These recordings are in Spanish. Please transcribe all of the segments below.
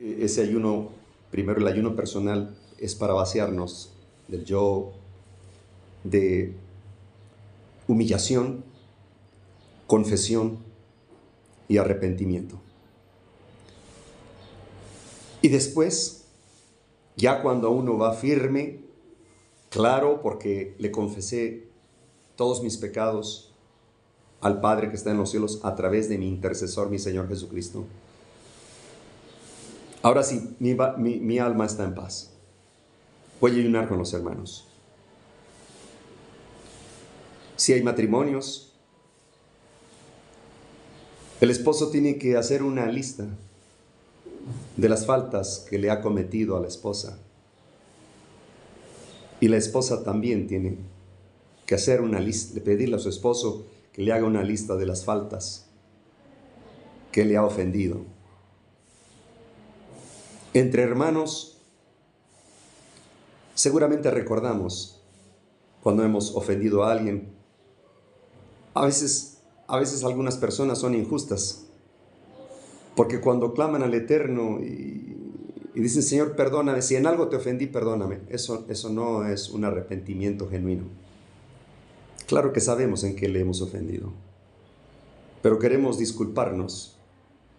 Ese ayuno, primero el ayuno personal, es para vaciarnos del yo, de humillación, confesión y arrepentimiento. Y después, ya cuando uno va firme, claro, porque le confesé todos mis pecados al Padre que está en los cielos a través de mi intercesor, mi Señor Jesucristo. Ahora sí, mi alma está en paz. Voy a ayunar con los hermanos. Si hay matrimonios, el esposo tiene que hacer una lista de las faltas que le ha cometido a la esposa. Y la esposa también tiene que hacer una lista, pedirle a su esposo que le haga una lista de las faltas que le ha ofendido. Entre hermanos, seguramente recordamos cuando hemos ofendido a alguien. A veces algunas personas son injustas, porque cuando claman al Eterno y dicen, Señor, perdóname, si en algo te ofendí, perdóname, eso no es un arrepentimiento genuino. Claro que sabemos en qué le hemos ofendido, pero queremos disculparnos,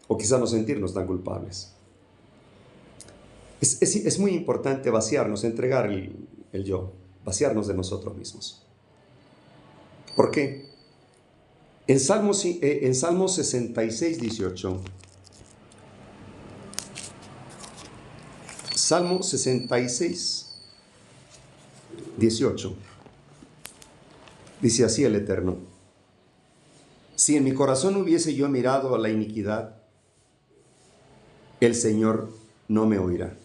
o quizá no sentirnos tan culpables. Es muy importante vaciarnos, entregar el yo, vaciarnos de nosotros mismos. ¿Por qué? En Salmo 66, 18, Salmo 66, 18, dice así el Eterno: si en mi corazón hubiese yo mirado a la iniquidad, el Señor no me oirá.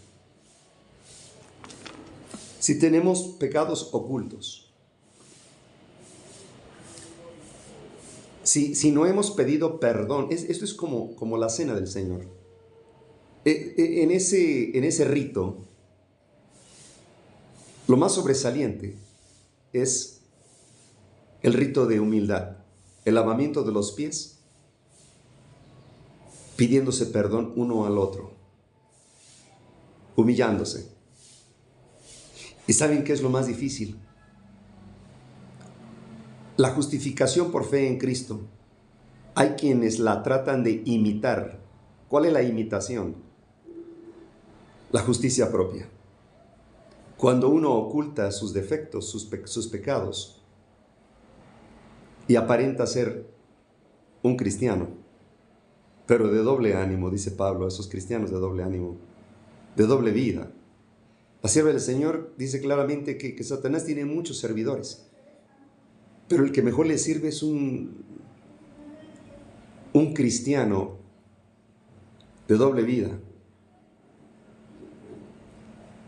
Si tenemos pecados ocultos, si no hemos pedido perdón, esto es como la cena del Señor. En ese rito, lo más sobresaliente es el rito de humildad, el lavamiento de los pies, pidiéndose perdón uno al otro, humillándose. ¿Y saben qué es lo más difícil? La justificación por fe en Cristo. Hay quienes la tratan de imitar. ¿Cuál es la imitación? La justicia propia. Cuando uno oculta sus defectos, sus pecados, y aparenta ser un cristiano, pero de doble ánimo, dice Pablo, esos cristianos de doble ánimo, de doble vida. La sierva del Señor dice claramente que Satanás tiene muchos servidores, pero el que mejor le sirve es un cristiano de doble vida.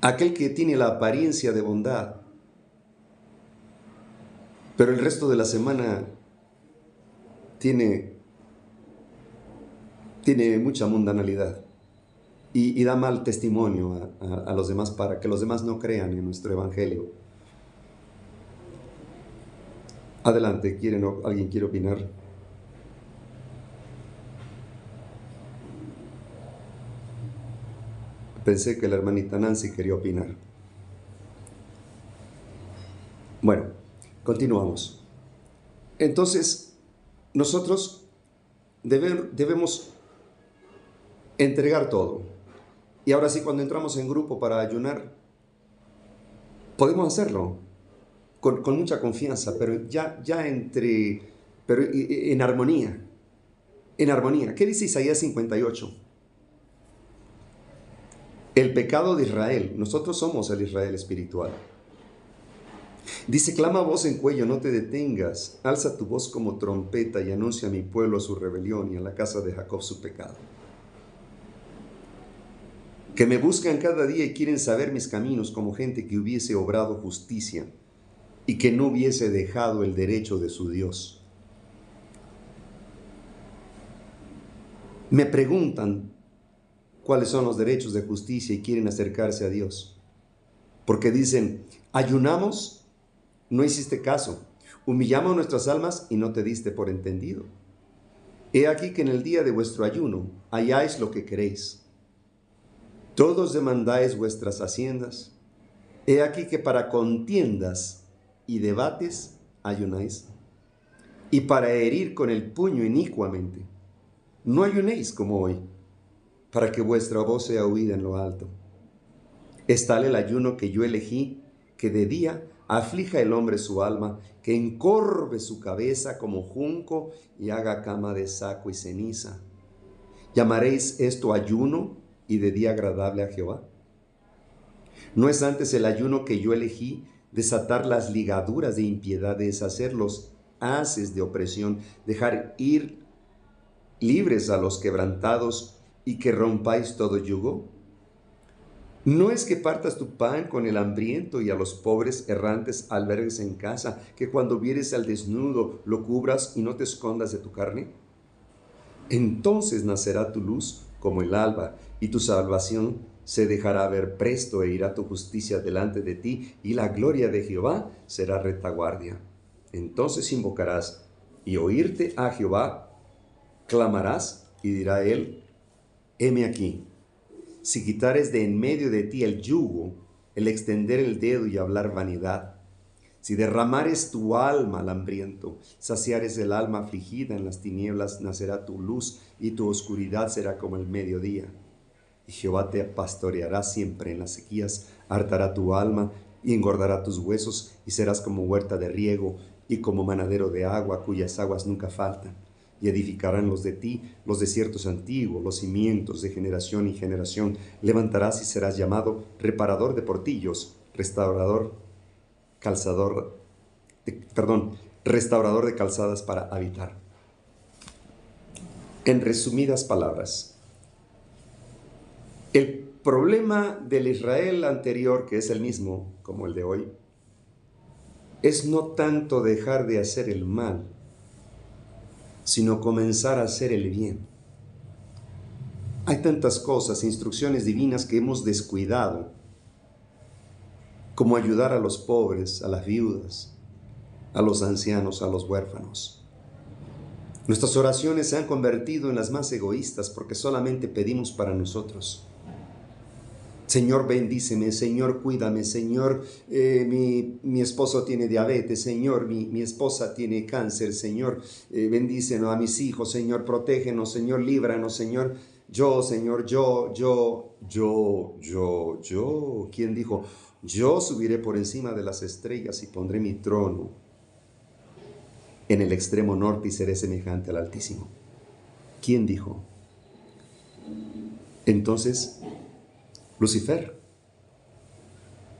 Aquel que tiene la apariencia de bondad, pero el resto de la semana tiene mucha mundanalidad y da mal testimonio a los demás para que los demás no crean en nuestro evangelio. Adelante, ¿alguien quiere opinar? Pensé que la hermanita Nancy quería opinar. Bueno, continuamos. Entonces, nosotros debemos entregar todo. Y ahora sí, cuando entramos en grupo para ayunar, podemos hacerlo con mucha confianza, pero pero en armonía. En armonía. ¿Qué dice Isaías 58? El pecado de Israel. Nosotros somos el Israel espiritual. Dice, clama voz en cuello, no te detengas. Alza tu voz como trompeta y anuncia a mi pueblo su rebelión y a la casa de Jacob su pecado. Que me buscan cada día y quieren saber mis caminos, como gente que hubiese obrado justicia y que no hubiese dejado el derecho de su Dios. Me preguntan cuáles son los derechos de justicia y quieren acercarse a Dios. Porque dicen, ayunamos, no hiciste caso. Humillamos nuestras almas y no te diste por entendido. He aquí que en el día de vuestro ayuno halláis lo que queréis. Todos demandáis vuestras haciendas. He aquí que para contiendas y debates ayunáis, y para herir con el puño inicuamente. No ayunéis como hoy, para que vuestra voz sea oída en lo alto. Es tal el ayuno que yo elegí, que de día aflija el hombre su alma, que encorve su cabeza como junco y haga cama de saco y ceniza. ¿Llamaréis esto ayuno y de día agradable a Jehová? ¿No es antes el ayuno que yo elegí desatar las ligaduras de impiedad, deshacer los haces de opresión, dejar ir libres a los quebrantados y que rompáis todo yugo? ¿No es que partas tu pan con el hambriento y a los pobres errantes albergues en casa, que cuando vieres al desnudo lo cubras y no te escondas de tu carne? Entonces nacerá tu luz como el alba, y tu salvación se dejará ver presto, e irá tu justicia delante de ti, y la gloria de Jehová será retaguardia. Entonces invocarás, y oírte a Jehová, clamarás, y dirá él: heme aquí. Si quitares de en medio de ti el yugo, el extender el dedo y hablar vanidad, si derramares tu alma al hambriento, saciares el alma afligida, en las tinieblas nacerá tu luz, y tu oscuridad será como el mediodía. Y Jehová te pastoreará siempre en las sequías, hartará tu alma y engordará tus huesos, y serás como huerta de riego y como manadero de agua, cuyas aguas nunca faltan. Y edificarán los de ti los desiertos antiguos, los cimientos de generación y generación. Levantarás y serás llamado reparador de portillos, restaurador de calzadas para habitar. En resumidas palabras, el problema del Israel anterior, que es el mismo como el de hoy, es no tanto dejar de hacer el mal, sino comenzar a hacer el bien. Hay tantas cosas, instrucciones divinas que hemos descuidado, como ayudar a los pobres, a las viudas, a los ancianos, a los huérfanos. Nuestras oraciones se han convertido en las más egoístas porque solamente pedimos para nosotros. Señor, bendíceme, Señor, cuídame, Señor, mi esposo tiene diabetes, Señor, mi esposa tiene cáncer, Señor, bendícenos a mis hijos, Señor, protégenos, Señor, líbranos, Señor. Yo, Señor, yo. ¿Quién dijo? Yo subiré por encima de las estrellas y pondré mi trono en el extremo norte y seré semejante al Altísimo. ¿Quién dijo? Entonces, Lucifer.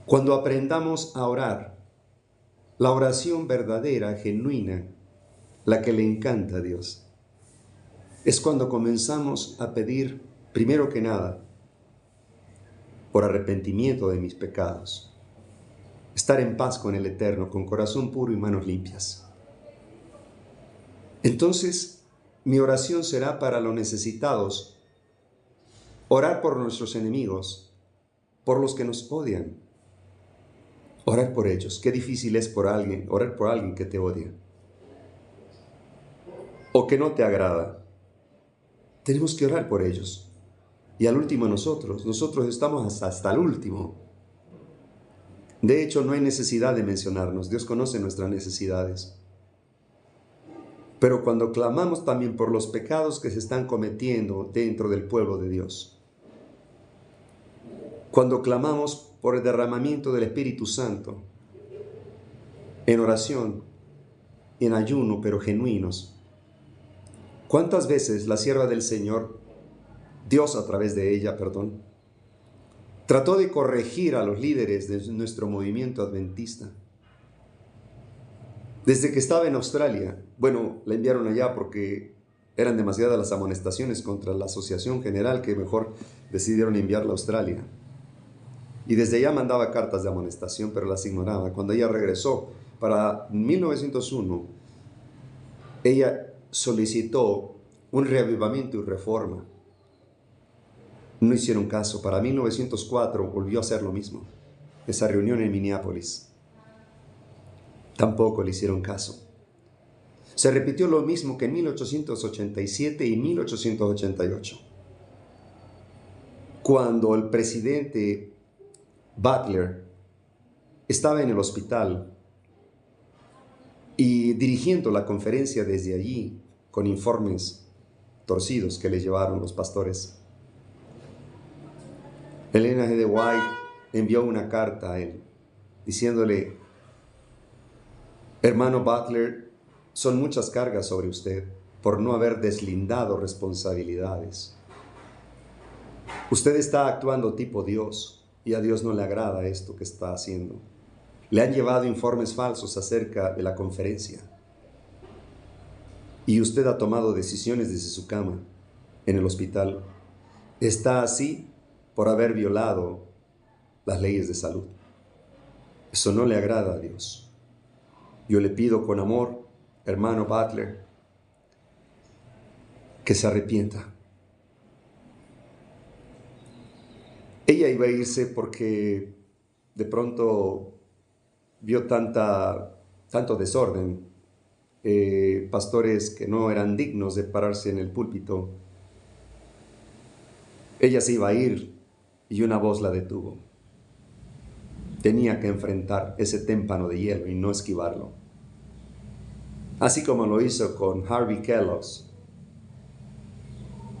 Cuando aprendamos a orar, la oración verdadera, genuina, la que le encanta a Dios, es cuando comenzamos a pedir, primero que nada, por arrepentimiento de mis pecados, estar en paz con el Eterno, con corazón puro y manos limpias. Entonces, mi oración será para los necesitados, orar por nuestros enemigos, por los que nos odian, orar por ellos. Qué difícil es orar por alguien que te odia o que no te agrada. Tenemos que orar por ellos. Y al último nosotros estamos hasta el último. De hecho, no hay necesidad de mencionarnos. Dios conoce nuestras necesidades. Pero cuando clamamos también por los pecados que se están cometiendo dentro del pueblo de Dios, cuando clamamos por el derramamiento del Espíritu Santo, en oración, en ayuno, pero genuinos. ¿Cuántas veces la sierva del Señor, Dios a través de ella, trató de corregir a los líderes de nuestro movimiento adventista? Desde que estaba en Australia, la enviaron allá porque eran demasiadas las amonestaciones contra la Asociación General que mejor decidieron enviarla a Australia. Y desde allá mandaba cartas de amonestación, pero las ignoraba. Cuando ella regresó para 1901, ella solicitó un reavivamiento y reforma. No hicieron caso. Para 1904 volvió a hacer lo mismo. Esa reunión en Minneapolis. Tampoco le hicieron caso. Se repitió lo mismo que en 1887 y 1888. Cuando el presidente Butler estaba en el hospital y dirigiendo la conferencia desde allí con informes torcidos que le llevaron los pastores, Elena G. de White envió una carta a él diciéndole: hermano Butler, son muchas cargas sobre usted por no haber deslindado responsabilidades. Usted está actuando tipo Dios y a Dios no le agrada esto que está haciendo. Le han llevado informes falsos acerca de la conferencia y usted ha tomado decisiones desde su cama en el hospital. Está así por haber violado las leyes de salud. Eso no le agrada a Dios. Yo le pido con amor, hermano Butler, que se arrepienta. Ella iba a irse porque de pronto vio tanto desorden, pastores que no eran dignos de pararse en el púlpito. Ella se iba a ir y una voz la detuvo. Tenía que enfrentar ese témpano de hielo y no esquivarlo. Así como lo hizo con Harvey Kellogg.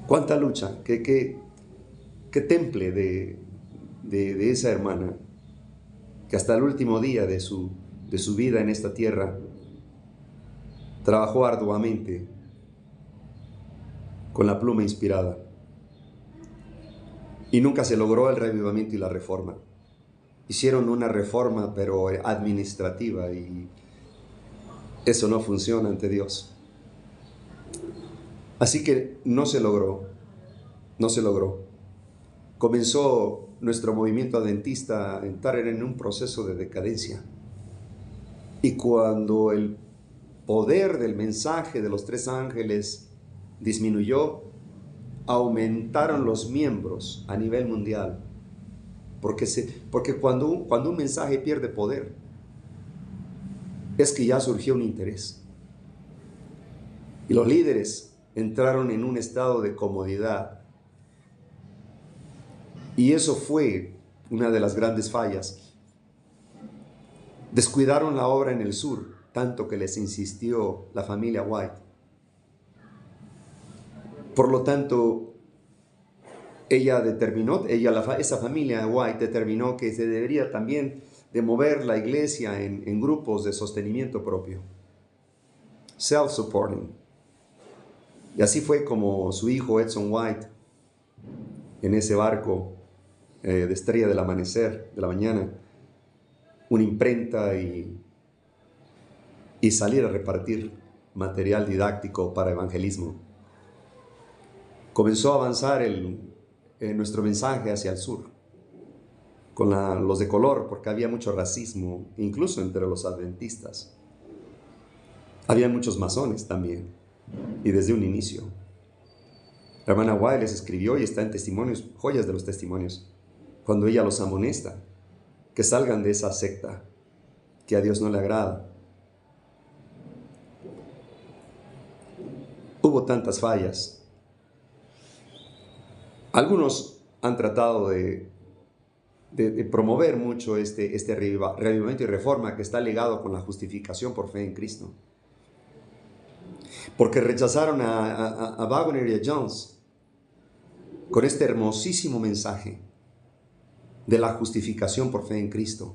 ¡Cuánta lucha! ¡Qué temple de esa hermana! Que hasta el último día de su vida en esta tierra trabajó arduamente con la pluma inspirada. Y nunca se logró el reavivamiento y la reforma. Hicieron una reforma, pero administrativa, y eso no funciona ante Dios. Así que no se logró. Comenzó nuestro movimiento adventista a entrar en un proceso de decadencia. Y cuando el poder del mensaje de los 3 ángeles disminuyó, aumentaron los miembros a nivel mundial. Porque cuando un mensaje pierde poder, es que ya surgió un interés. Y los líderes entraron en un estado de comodidad. Y eso fue una de las grandes fallas. Descuidaron la obra en el sur, tanto que les insistió la familia White. Por lo tanto, esa familia White determinó que se debería también de mover la iglesia en grupos de sostenimiento propio. Self-supporting. Y así fue como su hijo Edson White, en ese barco de Estrella del Amanecer, de la mañana, una imprenta y salir a repartir material didáctico para evangelismo. Comenzó a avanzar nuestro mensaje hacia el sur, con los de color, porque había mucho racismo, incluso entre los adventistas. Había muchos masones también, y desde un inicio. La hermana White les escribió, y está en Testimonios, Joyas de los Testimonios, cuando ella los amonesta, que salgan de esa secta que a Dios no le agrada. Hubo tantas fallas. Algunos han tratado de promover mucho este reavivamiento y reforma que está ligado con la justificación por fe en Cristo. Porque rechazaron a Wagner y a Jones con este hermosísimo mensaje de la justificación por fe en Cristo.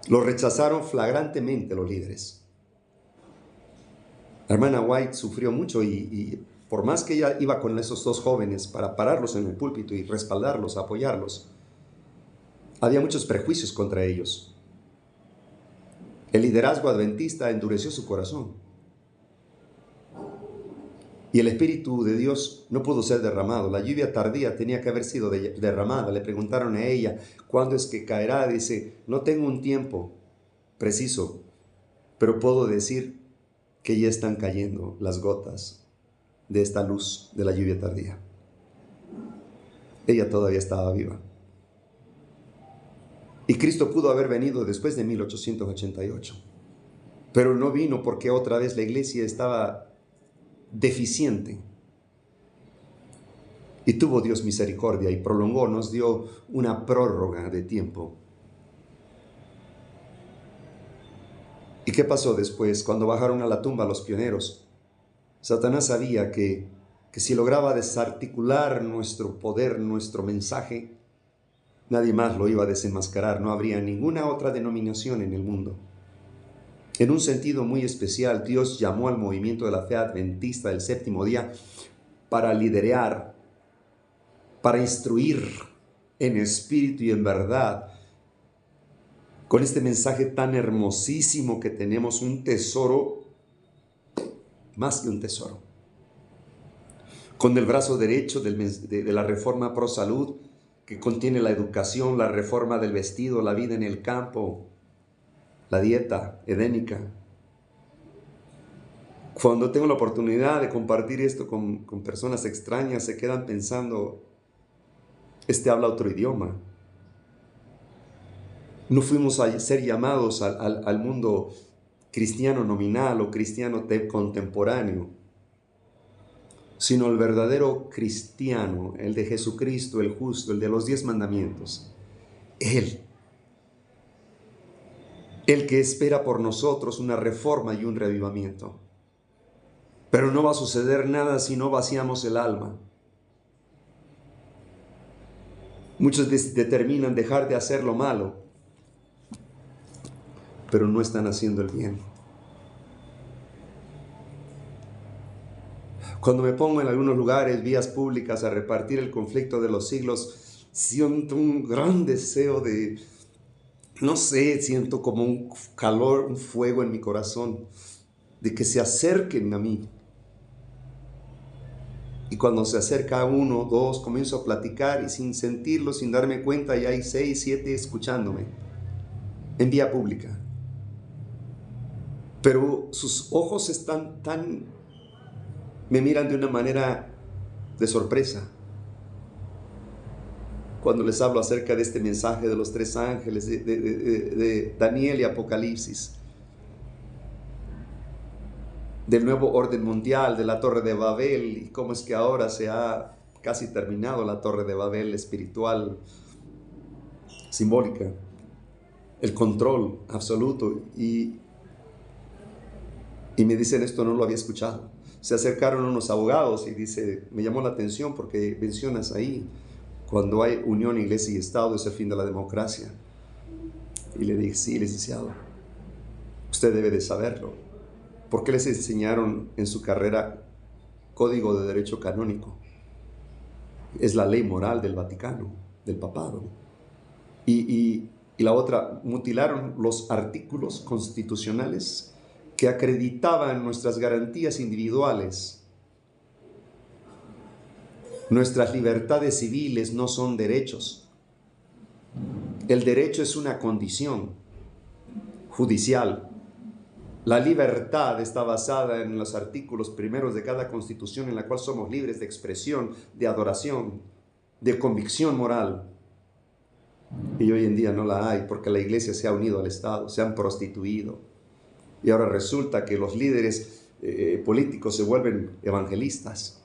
Lo rechazaron flagrantemente los líderes. La hermana White sufrió mucho y por más que ella iba con esos 2 jóvenes para pararlos en el púlpito y respaldarlos, apoyarlos, había muchos prejuicios contra ellos. El liderazgo adventista endureció su corazón. Y el Espíritu de Dios no pudo ser derramado. La lluvia tardía tenía que haber sido derramada. Le preguntaron a ella, ¿cuándo es que caerá? Dice, no tengo un tiempo preciso, pero puedo decir que ya están cayendo las gotas de esta luz de la lluvia tardía. Ella todavía estaba viva. Y Cristo pudo haber venido después de 1888. Pero no vino porque otra vez la iglesia estaba deficiente. Y tuvo Dios misericordia y prolongó, nos dio una prórroga de tiempo. ¿Y qué pasó después? Cuando bajaron a la tumba los pioneros, Satanás sabía que si lograba desarticular nuestro poder, nuestro mensaje, nadie más lo iba a desenmascarar. No habría ninguna otra denominación en el mundo. En un sentido muy especial, Dios llamó al movimiento de la fe adventista del séptimo día para liderar, para instruir en espíritu y en verdad, con este mensaje tan hermosísimo que tenemos, un tesoro, más que un tesoro. Con el brazo derecho de la reforma pro salud, que contiene la educación, la reforma del vestido, la vida en el campo, la dieta edénica. Cuando tengo la oportunidad de compartir esto con personas extrañas, se quedan pensando, este habla otro idioma. No fuimos a ser llamados al mundo cristiano nominal o cristiano contemporáneo, sino el verdadero cristiano, el de Jesucristo, el justo, el de los 10 mandamientos. Él, el que espera por nosotros una reforma y un revivamiento. Pero no va a suceder nada si no vaciamos el alma. Muchos determinan dejar de hacer lo malo, pero no están haciendo el bien. Cuando me pongo en algunos lugares, vías públicas, a repartir el conflicto de los siglos, siento un gran deseo de, no sé, siento como un calor, un fuego en mi corazón, de que se acerquen a mí. Y cuando se acerca uno, dos, comienzo a platicar y sin sentirlo, sin darme cuenta, ya hay 6, 7 escuchándome en vía pública. Pero sus ojos están me miran de una manera de sorpresa. Cuando les hablo acerca de este mensaje de los 3 ángeles, de Daniel y Apocalipsis, del nuevo orden mundial, de la Torre de Babel, y cómo es que ahora se ha casi terminado la Torre de Babel espiritual, simbólica, el control absoluto, y me dicen, esto no lo había escuchado. Se acercaron unos abogados y dice, me llamó la atención porque mencionas ahí, cuando hay unión iglesia y Estado es el fin de la democracia. Y le dije, sí, licenciado, usted debe de saberlo. ¿Por qué les enseñaron en su carrera Código de Derecho Canónico? Es la ley moral del Vaticano, del papado. Y la otra, mutilaron los artículos constitucionales que acreditaban nuestras garantías individuales. Nuestras libertades civiles no son derechos. El derecho es una condición judicial. La libertad está basada en los artículos primeros de cada constitución, en la cual somos libres de expresión, de adoración, de convicción moral. Y hoy en día no la hay, porque la iglesia se ha unido al Estado, se han prostituido. Y ahora resulta que los líderes políticos se vuelven evangelistas.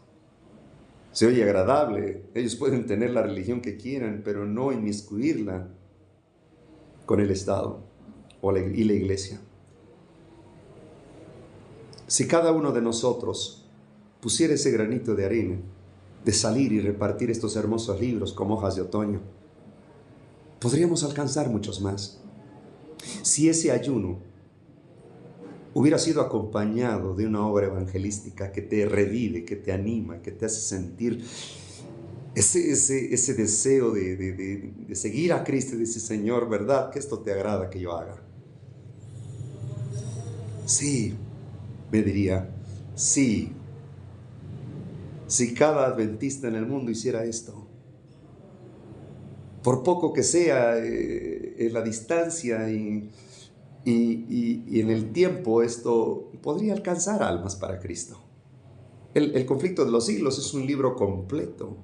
Se oye agradable, ellos pueden tener la religión que quieran, pero no inmiscuirla con el Estado y la iglesia. Si cada uno de nosotros pusiera ese granito de arena, de salir y repartir estos hermosos libros como hojas de otoño, podríamos alcanzar muchos más. Si ese ayuno hubiera sido acompañado de una obra evangelística que te revive, que te anima, que te hace sentir ese deseo de seguir a Cristo y decir, Señor, ¿verdad que esto te agrada que yo haga? Sí, me diría, sí. Si cada adventista en el mundo hiciera esto, por poco que sea en la distancia y en el tiempo, esto podría alcanzar almas para Cristo. El conflicto de los siglos es un libro completo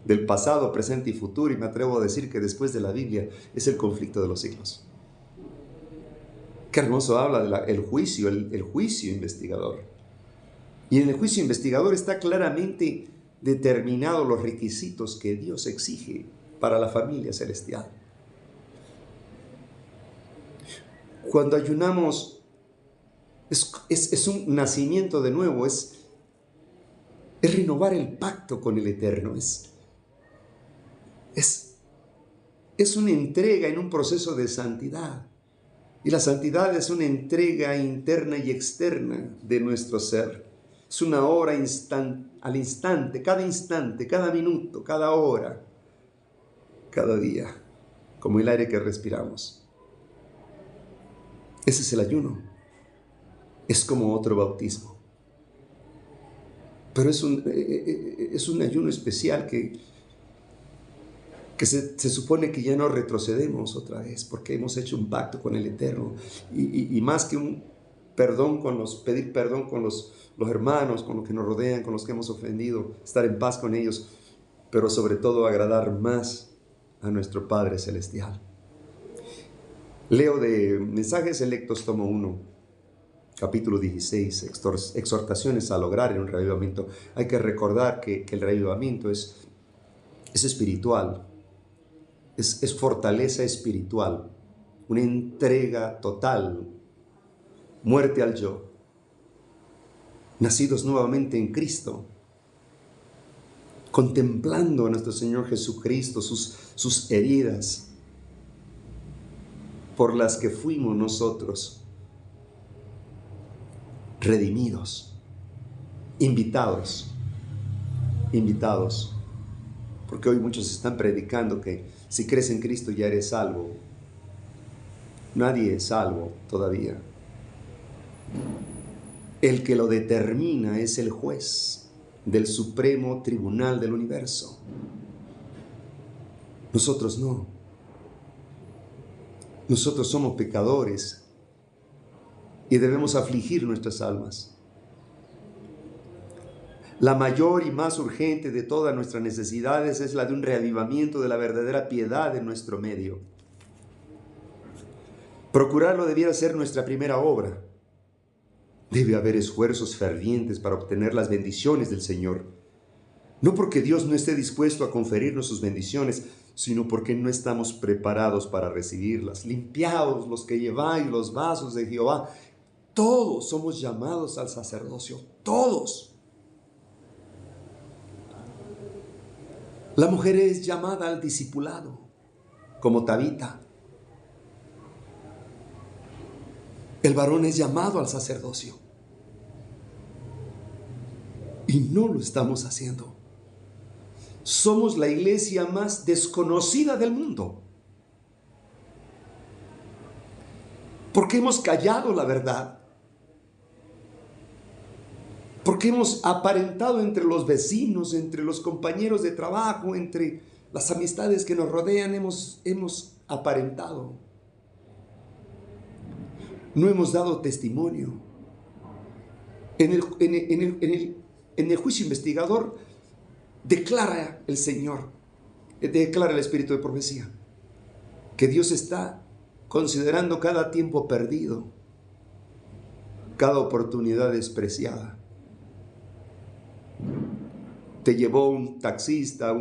del pasado, presente y futuro, y me atrevo a decir que después de la Biblia es el conflicto de los siglos. Qué hermoso habla del juicio, el juicio investigador. Y en el juicio investigador está claramente determinado los requisitos que Dios exige para la familia celestial. Cuando ayunamos, es un nacimiento de nuevo, es renovar el pacto con el Eterno, es una entrega en un proceso de santidad. Y la santidad es una entrega interna y externa de nuestro ser. Es una hora al instante, cada minuto, cada hora, cada día, como el aire que respiramos. Ese es el ayuno. Es como otro bautismo. Pero es un ayuno especial que se supone que ya no retrocedemos otra vez, porque hemos hecho un pacto con el Eterno. Y más que un perdón pedir perdón con los hermanos, con los que nos rodean, con los que hemos ofendido, estar en paz con ellos, pero sobre todo agradar más a nuestro Padre Celestial. Leo de Mensajes Selectos, tomo 1, capítulo 16, exhortaciones a lograr en un reavivamiento. Hay que recordar que el reavivamiento es espiritual, es fortaleza espiritual, una entrega total, muerte al yo, nacidos nuevamente en Cristo, contemplando a nuestro Señor Jesucristo, sus heridas por las que fuimos nosotros redimidos, invitados, porque hoy muchos están predicando que si crees en Cristo ya eres salvo. Nadie es salvo todavía. El que lo determina es el juez del Supremo Tribunal del Universo. Nosotros no. Nosotros somos pecadores y debemos afligir nuestras almas. La mayor y más urgente de todas nuestras necesidades es la de un reavivamiento de la verdadera piedad en nuestro medio. Procurarlo debiera ser nuestra primera obra. Debe haber esfuerzos fervientes para obtener las bendiciones del Señor. No porque Dios no esté dispuesto a conferirnos sus bendiciones, sino porque no estamos preparados para recibirlas. Limpiaos los que lleváis los vasos de Jehová. Todos somos llamados al sacerdocio, todos. La mujer es llamada al discipulado, como Tabita. El varón es llamado al sacerdocio. Y no lo estamos haciendo. Somos la iglesia más desconocida del mundo. Porque hemos callado la verdad. Porque hemos aparentado entre los vecinos, entre los compañeros de trabajo, entre las amistades que nos rodean, hemos aparentado. No hemos dado testimonio. En el juicio investigador declara el Señor, declara el Espíritu de profecía, que Dios está considerando cada tiempo perdido, cada oportunidad despreciada. Te llevó un taxista,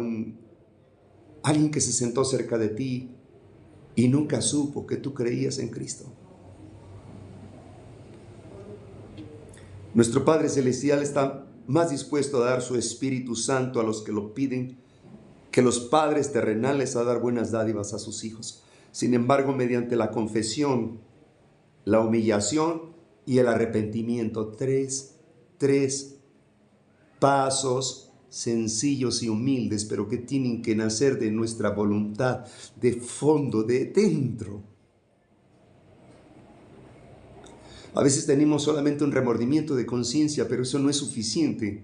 alguien que se sentó cerca de ti y nunca supo que tú creías en Cristo. Nuestro Padre Celestial está más dispuesto a dar su Espíritu Santo a los que lo piden que los padres terrenales a dar buenas dádivas a sus hijos. Sin embargo, mediante la confesión, la humillación y el arrepentimiento, tres pasos sencillos y humildes, pero que tienen que nacer de nuestra voluntad, de fondo, de dentro. A veces tenemos solamente un remordimiento de conciencia, pero eso no es suficiente.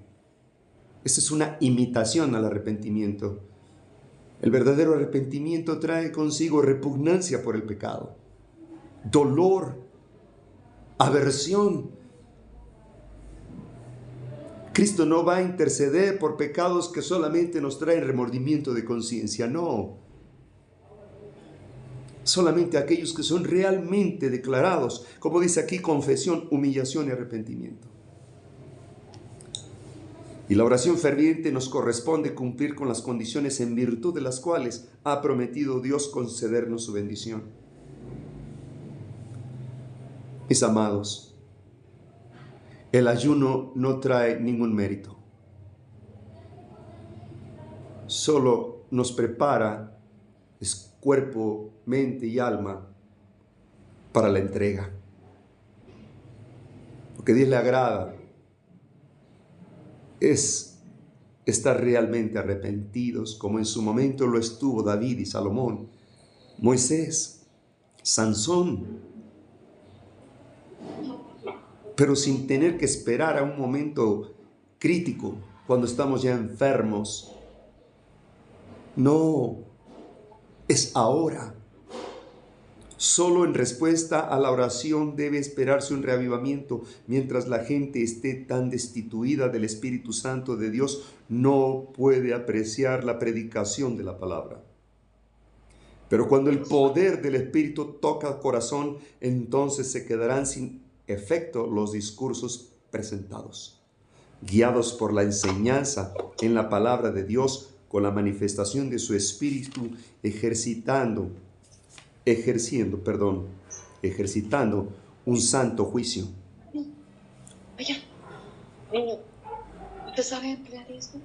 Esa es una imitación al arrepentimiento. El verdadero arrepentimiento trae consigo repugnancia por el pecado, dolor, aversión. Cristo no va a interceder por pecados que solamente nos traen remordimiento de conciencia, no. Solamente aquellos que son realmente declarados, como dice aquí, confesión, humillación y arrepentimiento. Y la oración ferviente nos corresponde cumplir con las condiciones en virtud de las cuales ha prometido Dios concedernos su bendición. Mis amados, el ayuno no trae ningún mérito. Solo nos prepara cuerpo, mente y alma para la entrega. Lo que a Dios le agrada es estar realmente arrepentidos, como en su momento lo estuvo David y Salomón, Moisés, Sansón, pero sin tener que esperar a un momento crítico cuando estamos ya enfermos. No, es ahora. Solo en respuesta a la oración debe esperarse un reavivamiento. Mientras la gente esté tan destituida del Espíritu Santo de Dios, no puede apreciar la predicación de la palabra. Pero cuando el poder del Espíritu toca el corazón, entonces se quedarán sin efecto los discursos presentados. Guiados por la enseñanza en la palabra de Dios, con la manifestación de su Espíritu, ejercitando un santo juicio. Oiga, niño, ¿usted sabe emplear esto?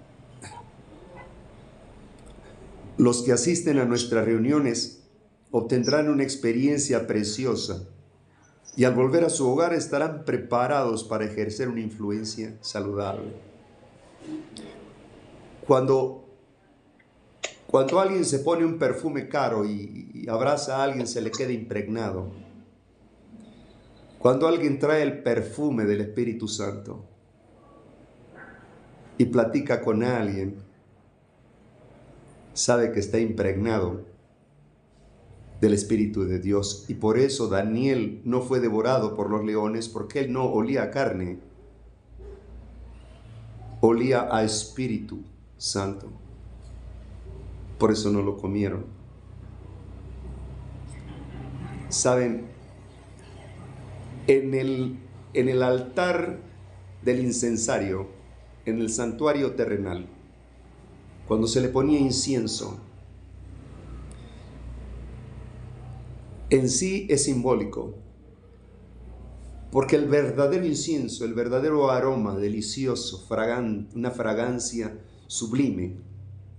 Los que asisten a nuestras reuniones obtendrán una experiencia preciosa y al volver a su hogar estarán preparados para ejercer una influencia saludable. Cuando alguien se pone un perfume caro y abraza a alguien, se le queda impregnado. Cuando alguien trae el perfume del Espíritu Santo y platica con alguien, sabe que está impregnado del Espíritu de Dios. Y por eso Daniel no fue devorado por los leones, porque él no olía a carne, olía a Espíritu Santo. Por eso no lo comieron. Saben, en el altar del incensario, en el santuario terrenal, cuando se le ponía incienso, en sí es simbólico, porque el verdadero incienso, el verdadero aroma delicioso, fragante, una fragancia sublime,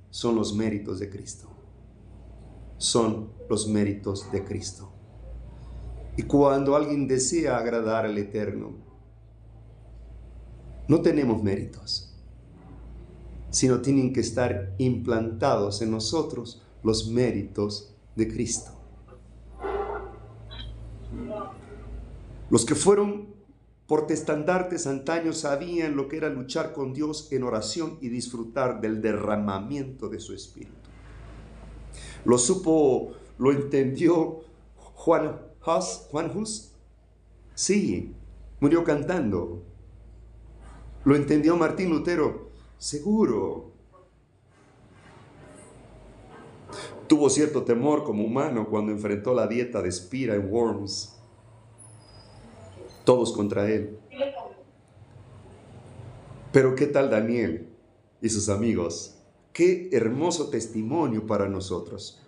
son los méritos de Cristo. Son los méritos de Cristo. Y cuando alguien desea agradar al Eterno, no tenemos méritos, sino tienen que estar implantados en nosotros los méritos de Cristo. Los que fueron portestandartes antaños sabían lo que era luchar con Dios en oración y disfrutar del derramamiento de su Espíritu. Lo entendió Juan Hus. Sí, murió cantando. Lo entendió Martín Lutero, seguro. Tuvo cierto temor como humano cuando enfrentó la dieta de Spira y Worms. Todos contra él. Pero ¿qué tal Daniel y sus amigos? Qué hermoso testimonio para nosotros.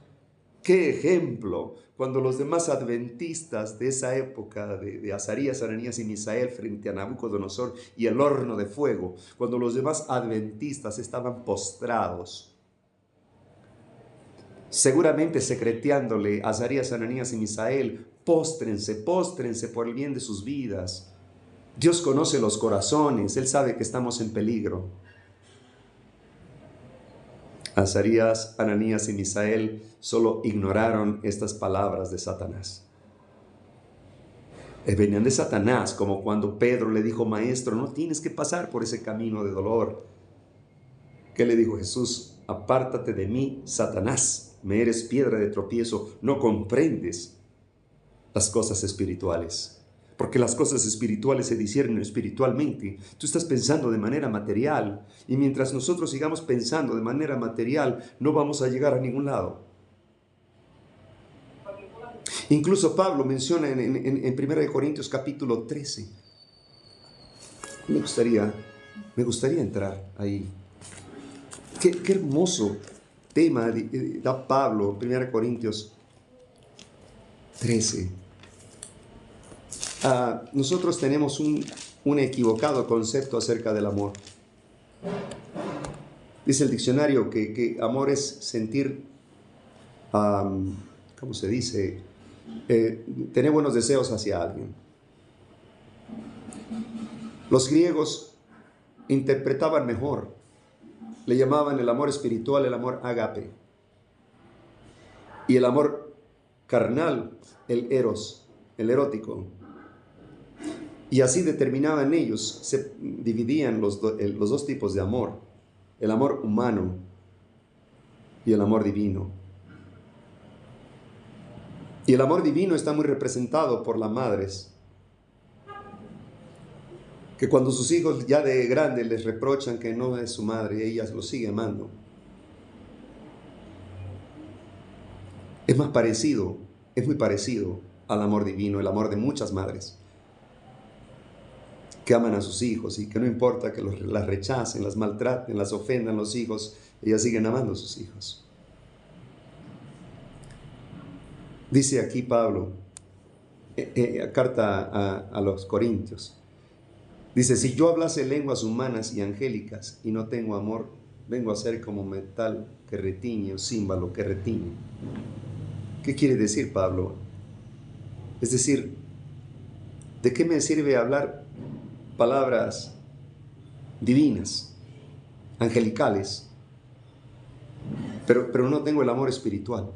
Qué ejemplo cuando los demás adventistas de esa época, de Azarías, Ananías y Misael frente a Nabucodonosor y el horno de fuego, cuando los demás adventistas estaban postrados, seguramente secreteándole a Azarías, Ananías y Misael, póstrense por el bien de sus vidas. Dios conoce los corazones, Él sabe que estamos en peligro. Azarías, Ananías y Misael solo ignoraron estas palabras de Satanás. Venían de Satanás, como cuando Pedro le dijo, maestro, no tienes que pasar por ese camino de dolor. ¿Qué le dijo Jesús? Apártate de mí, Satanás, me eres piedra de tropiezo, no comprendes las cosas espirituales. Porque las cosas espirituales se disciernen espiritualmente. Tú estás pensando de manera material. Y mientras nosotros sigamos pensando de manera material, no vamos a llegar a ningún lado. Incluso Pablo menciona en 1 Corintios capítulo 13. Me gustaría Me gustaría entrar ahí. Qué hermoso tema da Pablo, 1 Corintios 13. Nosotros tenemos un equivocado concepto acerca del amor. Dice el diccionario que amor es sentir, ¿cómo se dice? Tener buenos deseos hacia alguien. Los griegos interpretaban mejor. Le llamaban el amor espiritual el amor ágape. Y el amor carnal, el eros, el erótico. Y así determinaban ellos, se dividían los dos tipos de amor. El amor humano y el amor divino. Y el amor divino está muy representado por las madres, que cuando sus hijos ya de grande les reprochan que no es su madre, ellas lo siguen amando. Es muy parecido al amor divino, el amor de muchas madres que aman a sus hijos y que no importa que las rechacen, las maltraten, las ofendan los hijos, ellas siguen amando a sus hijos. Dice aquí Pablo, carta a los Corintios, dice, si yo hablase lenguas humanas y angélicas y no tengo amor, vengo a ser como metal que retiñe o címbalo que retiñe. ¿Qué quiere decir Pablo? Es decir, ¿de qué me sirve hablar palabras divinas, angelicales, pero no tengo el amor espiritual?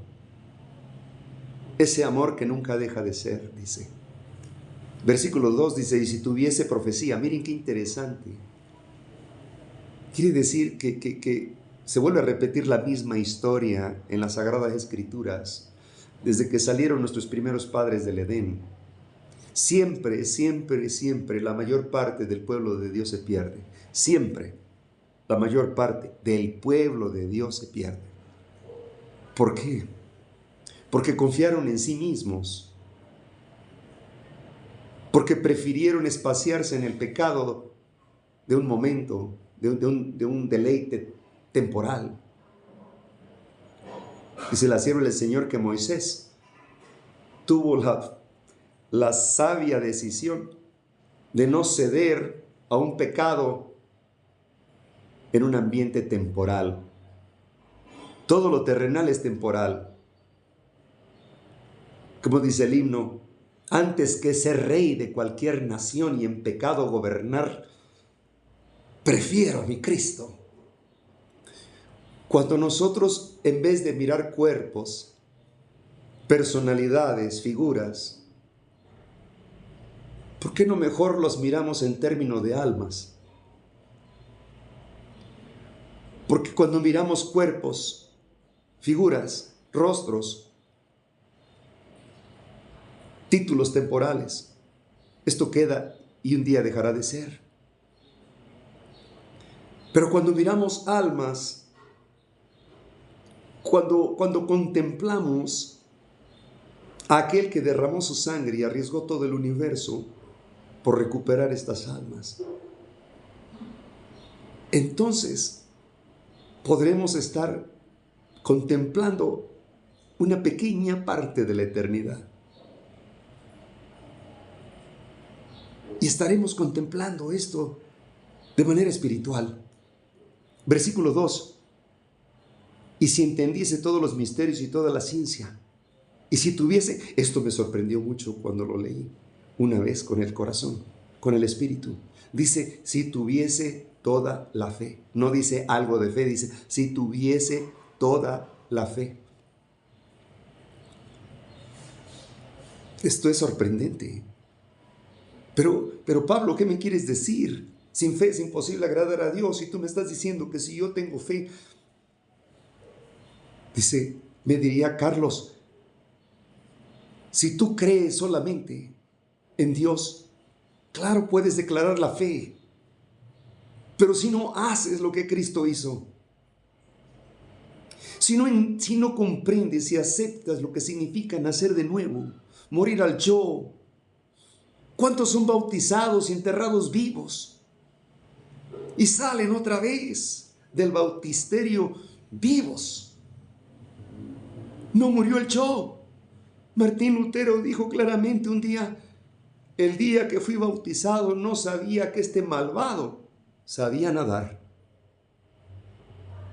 Ese amor que nunca deja de ser, dice. Versículo 2 dice, y si tuviese profecía, miren qué interesante. Quiere decir que se vuelve a repetir la misma historia en las Sagradas Escrituras, desde que salieron nuestros primeros padres del Edén. Siempre, siempre, siempre la mayor parte del pueblo de Dios se pierde. Siempre la mayor parte del pueblo de Dios se pierde. ¿Por qué? Porque confiaron en sí mismos. Porque prefirieron espaciarse en el pecado de un momento, de un deleite temporal. Dice la sierva del Señor que Moisés tuvo la sabia decisión de no ceder a un pecado en un ambiente temporal. Todo lo terrenal es temporal. Como dice el himno, antes que ser rey de cualquier nación y en pecado gobernar, prefiero a mi Cristo. Cuando nosotros, en vez de mirar cuerpos, personalidades, figuras, ¿por qué no mejor los miramos en términos de almas? Porque cuando miramos cuerpos, figuras, rostros, títulos temporales, esto queda y un día dejará de ser. Pero cuando miramos almas, cuando contemplamos a aquel que derramó su sangre y arriesgó todo el universo por recuperar estas almas, entonces podremos estar contemplando una pequeña parte de la eternidad. Y estaremos contemplando esto de manera espiritual. Versículo 2. Y si entendiese todos los misterios y toda la ciencia, y si tuviese, esto me sorprendió mucho cuando lo leí una vez con el corazón, con el espíritu. Dice, si tuviese toda la fe. No dice algo de fe, dice, si tuviese toda la fe. Esto es sorprendente. Pero Pablo, ¿qué me quieres decir? Sin fe es imposible agradar a Dios. Y tú me estás diciendo que si yo tengo fe, dice, me diría Carlos, si tú crees solamente en Dios, claro, puedes declarar la fe. Pero si no haces lo que Cristo hizo, si no comprendes y aceptas lo que significa nacer de nuevo, morir al yo, ¿cuántos son bautizados y enterrados vivos? y salen otra vez del bautisterio vivos. No murió el show. Martín Lutero dijo claramente un día: el día que fui bautizado no sabía que este malvado sabía nadar,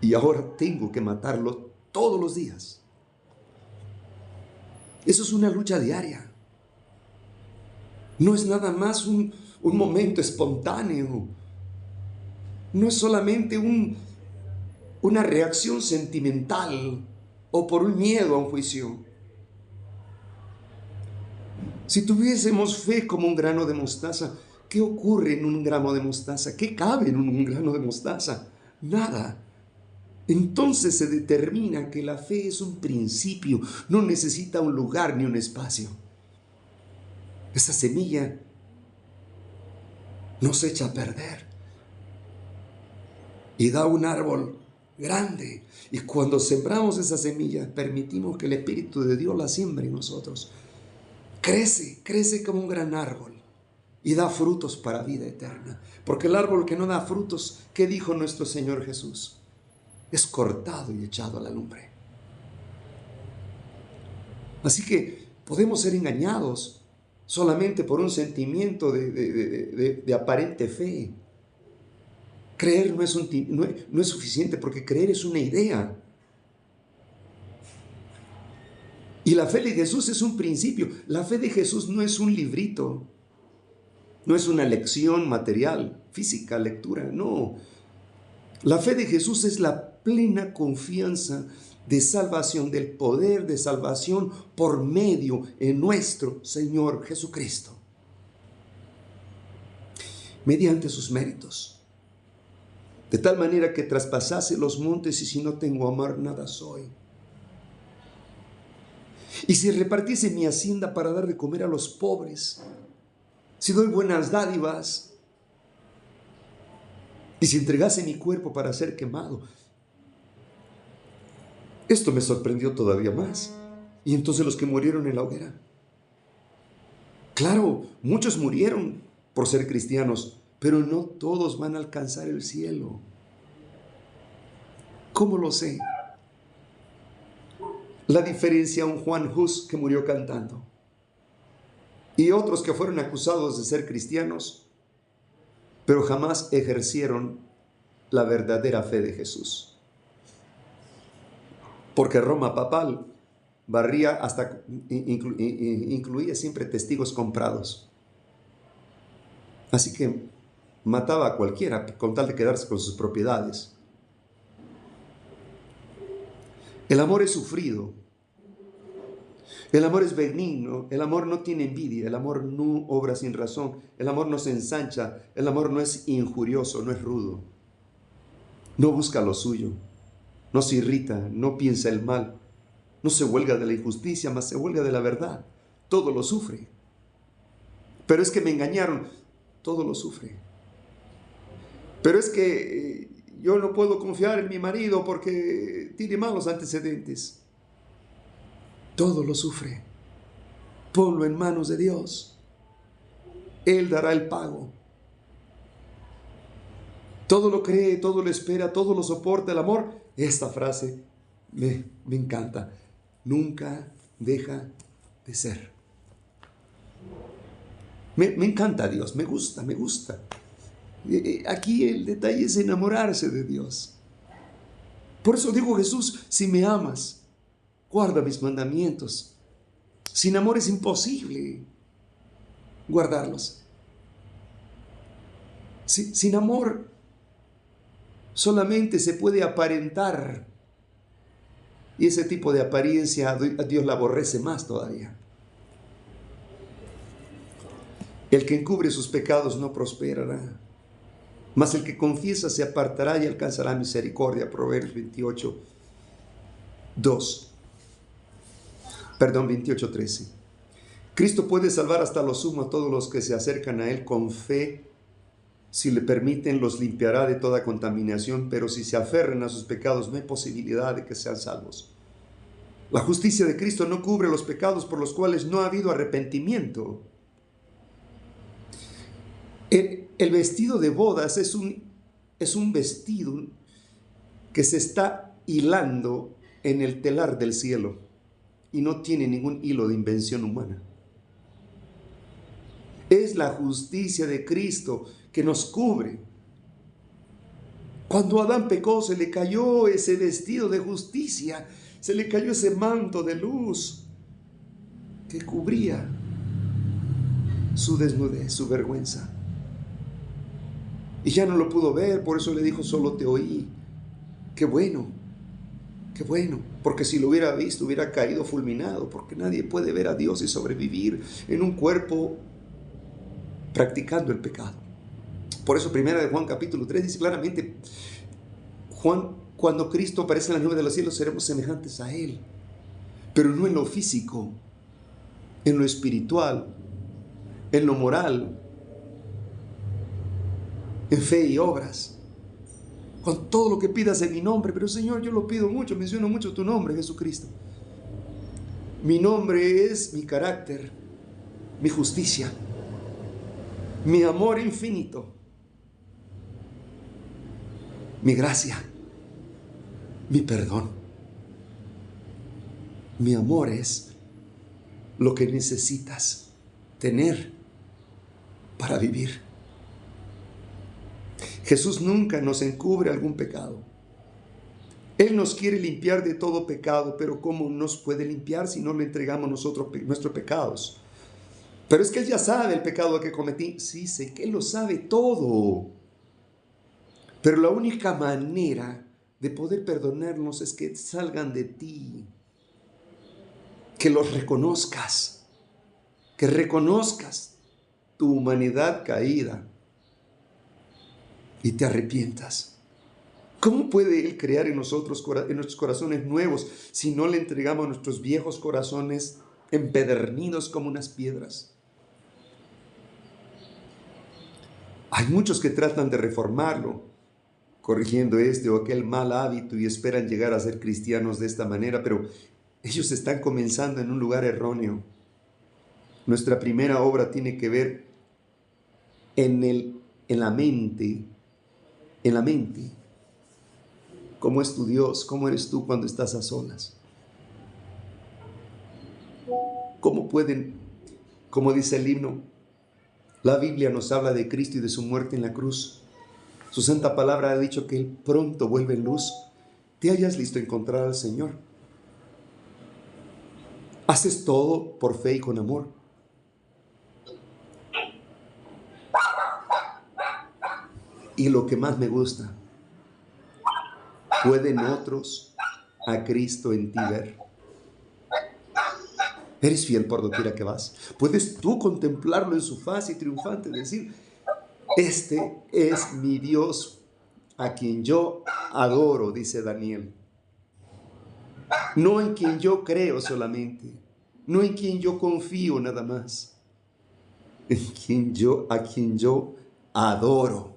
y ahora tengo que matarlo todos los días. Eso es una lucha diaria. No es nada más un momento espontáneo. No es solamente una reacción sentimental o por un miedo a un juicio. Si tuviésemos fe como un grano de mostaza, ¿qué ocurre en un grano de mostaza? ¿Qué cabe en un grano de mostaza? Nada. Entonces se determina que la fe es un principio, no necesita un lugar ni un espacio. Esa semilla no se echa a perder y da un árbol grande. Y cuando sembramos esa semilla, permitimos que el Espíritu de Dios la siembre en nosotros. Crece como un gran árbol y da frutos para vida eterna. Porque el árbol que no da frutos, ¿qué dijo nuestro Señor Jesús? Es cortado y echado a la lumbre. Así que podemos ser engañados solamente por un sentimiento de aparente fe. Creer no es suficiente, porque creer es una idea. Y la fe de Jesús es un principio. La fe de Jesús no es un librito, no es una lección material, física, lectura, no. La fe de Jesús es la plena confianza de salvación, del poder de salvación por medio en nuestro Señor Jesucristo, mediante sus méritos, de tal manera que traspasase los montes, y si no tengo amor, nada soy. Y si repartiese mi hacienda para dar de comer a los pobres, si doy buenas dádivas, y si entregase mi cuerpo para ser quemado. Esto me sorprendió todavía más. Y entonces los que murieron en la hoguera. Claro, muchos murieron por ser cristianos, pero no todos van a alcanzar el cielo. ¿Cómo lo sé? La diferencia, un Juan Hus que murió cantando y otros que fueron acusados de ser cristianos, pero jamás ejercieron la verdadera fe de Jesús. Porque Roma papal barría hasta, incluía siempre testigos comprados. Así que mataba a cualquiera con tal de quedarse con sus propiedades. El amor es sufrido. El amor es benigno, el amor no tiene envidia, el amor no obra sin razón, el amor no se ensancha, el amor no es injurioso, no es rudo, no busca lo suyo, no se irrita, no piensa el mal, no se huelga de la injusticia, mas se huelga de la verdad, todo lo sufre. Pero es que me engañaron, todo lo sufre. Pero es que yo no puedo confiar en mi marido porque tiene malos antecedentes. Todo lo sufre. Ponlo en manos de Dios. Él dará el pago. Todo lo cree, todo lo espera, todo lo soporta. El amor, esta frase me encanta. Nunca deja de ser. Me encanta Dios, me gusta. Aquí el detalle es enamorarse de Dios. Por eso digo, Jesús, si me amas, guarda mis mandamientos. Sin amor es imposible guardarlos. Sin amor solamente se puede aparentar. Y ese tipo de apariencia a Dios la aborrece más todavía. El que encubre sus pecados no prosperará, mas el que confiesa se apartará y alcanzará misericordia. Proverbios 28:13. Cristo puede salvar hasta lo sumo a todos los que se acercan a Él con fe. Si le permiten, los limpiará de toda contaminación, pero si se aferran a sus pecados, no hay posibilidad de que sean salvos. La justicia de Cristo no cubre los pecados por los cuales no ha habido arrepentimiento. El vestido de bodas es un es un vestido que se está hilando en el telar del cielo y no tiene ningún hilo de invención humana. Es la justicia de Cristo que nos cubre. Cuando Adán pecó, se le cayó ese vestido de justicia, se le cayó ese manto de luz que cubría su desnudez, su vergüenza. Y ya no lo pudo ver, por eso le dijo, solo te oí. Qué bueno, porque si lo hubiera visto, hubiera caído fulminado, porque nadie puede ver a Dios y sobrevivir en un cuerpo practicando el pecado. Por eso 1 de Juan capítulo 3 dice claramente, Juan, cuando Cristo aparece en la nube de los cielos, seremos semejantes a Él, pero no en lo físico, en lo espiritual, en lo moral, en fe y obras. Con todo lo que pidas en mi nombre, pero Señor, yo lo pido mucho, menciono mucho tu nombre, Jesucristo. Mi nombre es mi carácter, mi justicia, mi amor infinito, mi gracia, mi perdón. Mi amor es lo que necesitas tener para vivir. Jesús nunca nos encubre algún pecado. Él nos quiere limpiar de todo pecado, pero ¿cómo nos puede limpiar si no le entregamos nosotros nuestros pecados? Pero es que Él ya sabe el pecado que cometí. Sí, sé que Él lo sabe todo. Pero la única manera de poder perdonarnos es que salgan de ti. Que los reconozcas. Que reconozcas tu humanidad caída y te arrepientas. ¿Cómo puede Él crear en nuestros corazones nuevos si no le entregamos nuestros viejos corazones empedernidos como unas piedras? Hay muchos que tratan de reformarlo, corrigiendo este o aquel mal hábito y esperan llegar a ser cristianos de esta manera, pero ellos están comenzando en un lugar erróneo. Nuestra primera obra tiene que ver en la mente. En la mente. ¿Cómo es tu Dios? ¿Cómo eres tú cuando estás a solas? ¿Cómo pueden, como dice el himno, la Biblia nos habla de Cristo y de su muerte en la cruz? Su santa palabra ha dicho que Él pronto vuelve en luz. ¿Te hayas listo a encontrar al Señor? ¿Haces todo por fe y con amor? Y lo que más me gusta, ¿pueden otros a Cristo en ti ver? ¿Eres fiel por doquiera que vas? ¿Puedes tú contemplarlo en su faz y triunfante decir, este es mi Dios a quien yo adoro, dice Daniel? No en quien yo creo solamente, no en quien yo confío nada más, a quien yo adoro.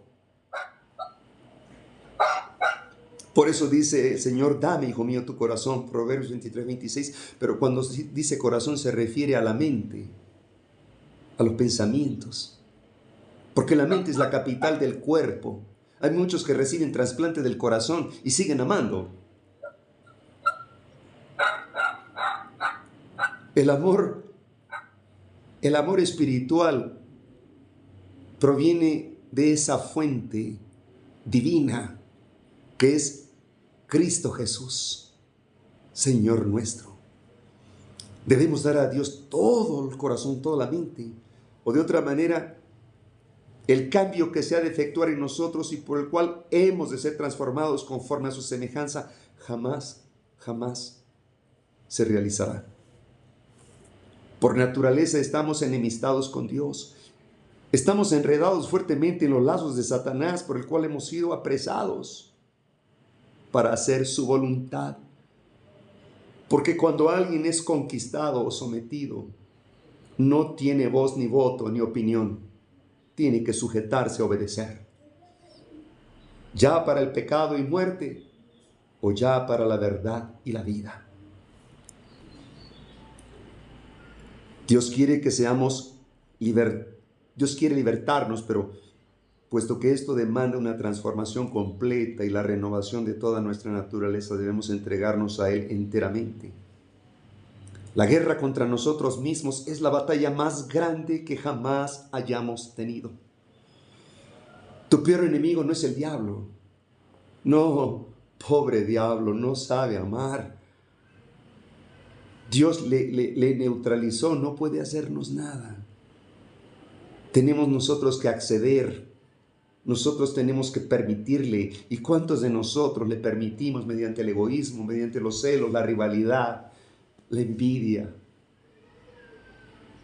Por eso dice, Señor, dame, hijo mío, tu corazón, Proverbios 23, 26, pero cuando dice corazón se refiere a la mente, a los pensamientos, porque la mente es la capital del cuerpo. Hay muchos que reciben trasplante del corazón y siguen amando. El amor espiritual proviene de esa fuente divina que es Cristo Jesús, Señor nuestro. Debemos dar a Dios todo el corazón, toda la mente, o de otra manera, el cambio que se ha de efectuar en nosotros y por el cual hemos de ser transformados conforme a su semejanza, jamás se realizará. Por naturaleza estamos enemistados con Dios. Estamos enredados fuertemente en los lazos de Satanás, por el cual hemos sido apresados para hacer su voluntad. Porque cuando alguien es conquistado o sometido, no tiene voz ni voto ni opinión. Tiene que sujetarse a obedecer. Ya para el pecado y muerte, o ya para la verdad y la vida. Dios quiere que seamos Dios quiere libertarnos, pero puesto que esto demanda una transformación completa y la renovación de toda nuestra naturaleza, debemos entregarnos a Él enteramente. La guerra contra nosotros mismos es la batalla más grande que jamás hayamos tenido. Tu peor enemigo no es el diablo. No, pobre diablo, no sabe amar. Dios le neutralizó, no puede hacernos nada. Tenemos nosotros que acceder, nosotros tenemos que permitirle. ¿Y cuántos de nosotros le permitimos mediante el egoísmo, mediante los celos, la rivalidad, la envidia?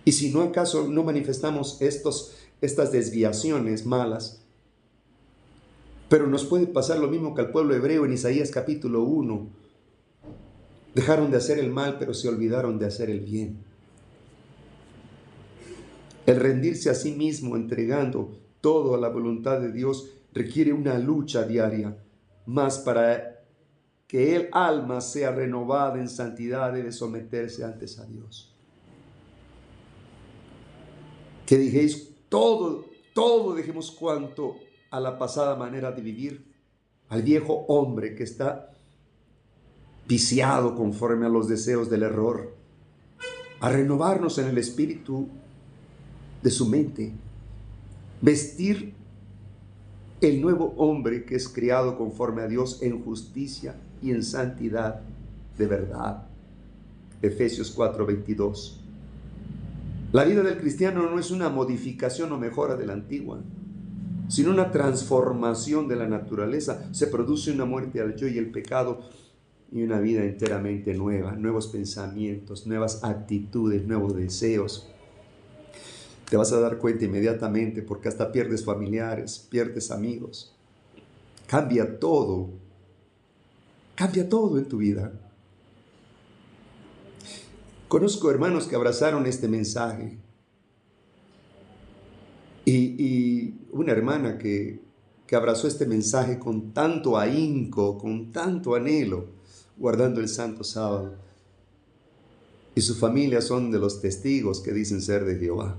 Y si no, acaso no manifestamos estas desviaciones malas. Pero nos puede pasar lo mismo que al pueblo hebreo en Isaías capítulo 1. Dejaron de hacer el mal, pero se olvidaron de hacer el bien. El rendirse a sí mismo, entregando todo a la voluntad de Dios, requiere una lucha diaria. Mas para que el alma sea renovada en santidad, debe someterse antes a Dios. Que dijéis, todo dejemos cuanto a la pasada manera de vivir, al viejo hombre que está viciado conforme a los deseos del error, a renovarnos en el espíritu de su mente, vestir el nuevo hombre que es criado conforme a Dios en justicia y en santidad de verdad. Efesios 4:22. La vida del cristiano no es una modificación o mejora de la antigua, sino una transformación de la naturaleza. Se produce una muerte al yo y el pecado y una vida enteramente nueva, nuevos pensamientos, nuevas actitudes, nuevos deseos. Te vas a dar cuenta inmediatamente, porque hasta pierdes familiares, pierdes amigos. Cambia todo en tu vida. Conozco hermanos que abrazaron este mensaje. Y una hermana que abrazó este mensaje con tanto ahínco, con tanto anhelo, guardando el Santo Sábado. Y su familia son de los testigos que dicen ser de Jehová.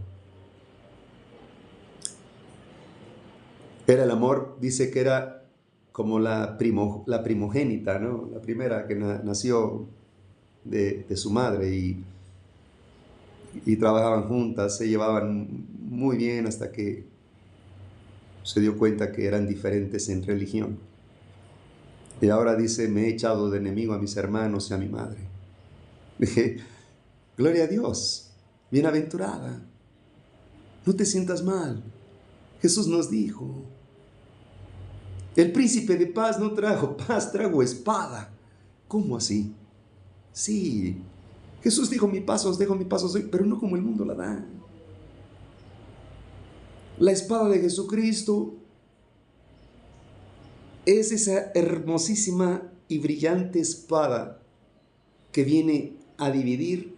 Era el amor, dice que era como la primogénita, ¿no? La primera que nació de su madre, y trabajaban juntas, se llevaban muy bien hasta que se dio cuenta que eran diferentes en religión. Y ahora dice, me he echado de enemigo a mis hermanos y a mi madre. Dije, gloria a Dios, bienaventurada, no te sientas mal. Jesús nos dijo, el príncipe de paz no trajo paz, trajo espada. ¿Cómo así? Sí, Jesús dijo, mi paz os dejo, mi paz os doy, pero no como el mundo la da. La espada de Jesucristo es esa hermosísima y brillante espada que viene a dividir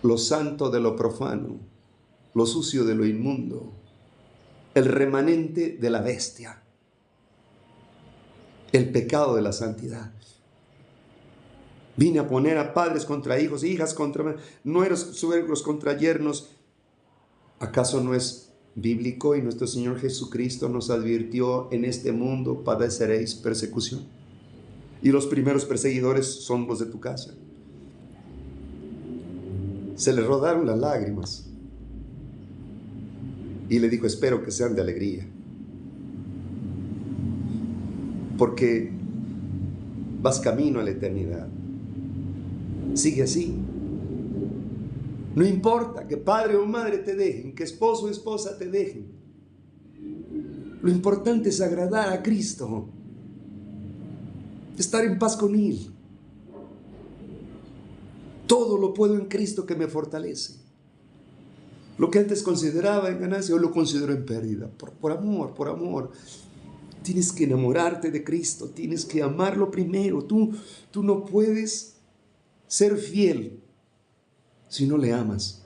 lo santo de lo profano, lo sucio de lo inmundo, el remanente de la bestia, el pecado de la santidad. Vine a poner a padres contra hijos, hijas contra nueros, suegros contra yernos. ¿Acaso no es bíblico? Y nuestro Señor Jesucristo nos advirtió, en este mundo padeceréis persecución. Y los primeros perseguidores son los de tu casa. Se le rodaron las lágrimas. Y le dijo, espero que sean de alegría. Porque vas camino a la eternidad. Sigue así. No importa que padre o madre te dejen, que esposo o esposa te dejen. Lo importante es agradar a Cristo. Estar en paz con Él. Todo lo puedo en Cristo que me fortalece. Lo que antes consideraba en ganancia, hoy lo considero en pérdida. Por amor. Tienes que enamorarte de Cristo. Tienes que amarlo primero. Tú no puedes ser fiel si no le amas.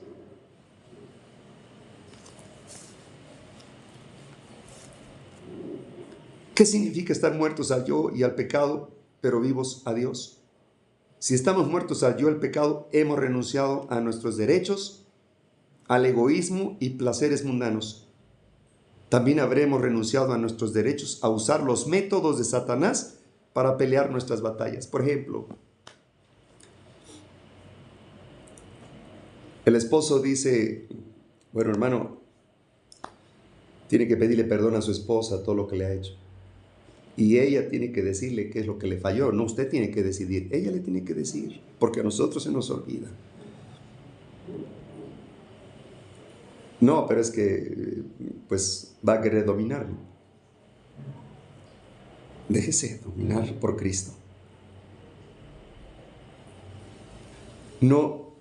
¿Qué significa estar muertos al yo y al pecado, pero vivos a Dios? Si estamos muertos al yo y al pecado, hemos renunciado a nuestros derechos, al egoísmo y placeres mundanos. También habremos renunciado a nuestros derechos a usar los métodos de Satanás para pelear nuestras batallas. Por ejemplo, el esposo dice, bueno, hermano, tiene que pedirle perdón a su esposa todo lo que le ha hecho. Y ella tiene que decirle qué es lo que le falló. No, usted tiene que decidir. Ella le tiene que decir, porque a nosotros se nos olvida. No, pero es que, pues, va a querer dominarlo. Déjese dominar por Cristo. No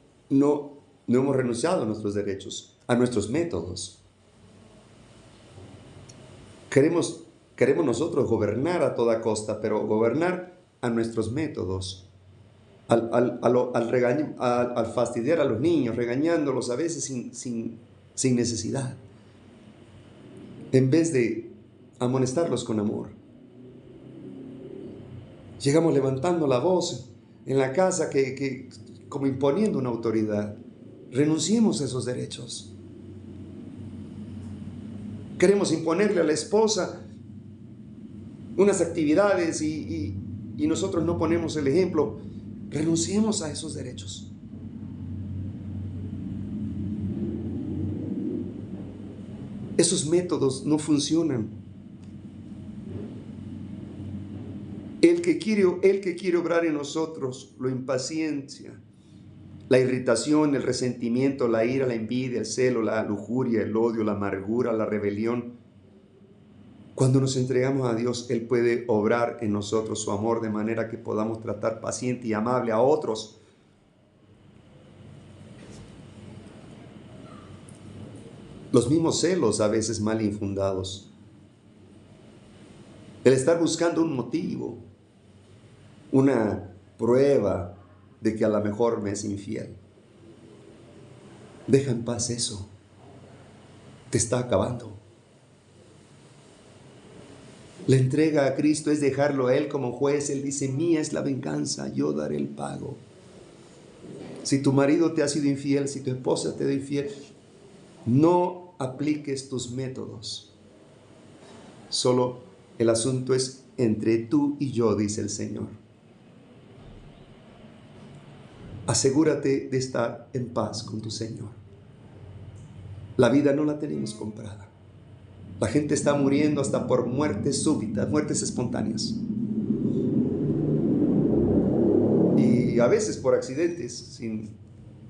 hemos renunciado a nuestros derechos, a nuestos métodos. Queremos nosotros gobernar a toda costa, pero gobernar a nuestros métodos. Al fastidiar a los niños, regañándolos a veces sin necesidad, en vez de amonestarlos con amor. Llegamos levantando la voz en la casa como imponiendo una autoridad. Renunciemos a esos derechos. Queremos imponerle a la esposa unas actividades y nosotros no ponemos el ejemplo. Renunciemos a esos derechos. Esos métodos no funcionan. El que quiere obrar en nosotros, la impaciencia, la irritación, el resentimiento, la ira, la envidia, el celo, la lujuria, el odio, la amargura, la rebelión. Cuando nos entregamos a Dios, Él puede obrar en nosotros su amor de manera que podamos tratar paciente y amable a otros. Los mismos celos a veces mal infundados. El estar buscando un motivo, una prueba de que a lo mejor me es infiel. Deja en paz eso. Te está acabando. La entrega a Cristo es dejarlo a Él como juez. Él dice, mía es la venganza, yo daré el pago. Si tu marido te ha sido infiel, si tu esposa te ha sido infiel, no apliques tus métodos. Solo el asunto es entre tú y yo, dice el Señor. Asegúrate de estar en paz con tu Señor. La vida no la tenemos comprada. La gente está muriendo hasta por muertes súbitas, muertes espontáneas. Y a veces por accidentes,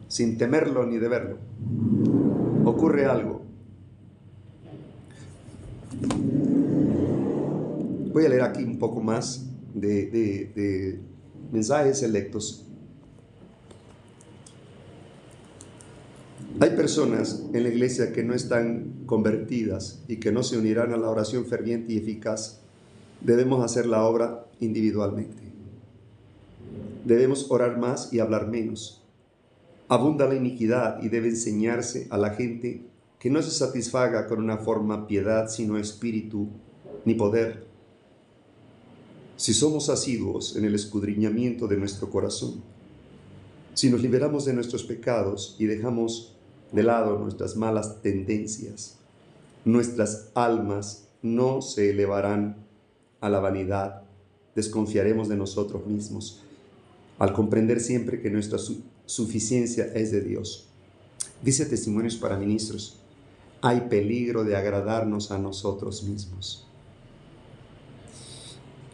sin temerlo ni deberlo. Ocurre algo. Voy a leer aquí un poco más de mensajes selectos. Hay personas en la iglesia que no están convertidas y que no se unirán a la oración ferviente y eficaz. Debemos hacer la obra individualmente. Debemos orar más y hablar menos. Abunda la iniquidad y debe enseñarse a la gente que no se satisfaga con una forma piedad, sino espíritu ni poder. Si somos asiduos en el escudriñamiento de nuestro corazón, si nos liberamos de nuestros pecados y dejamos de lado nuestras malas tendencias, nuestras almas no se elevarán a la vanidad, desconfiaremos de nosotros mismos, al comprender siempre que nuestra suficiencia es de Dios. Dice Testimonios para Ministros, hay peligro de agradarnos a nosotros mismos.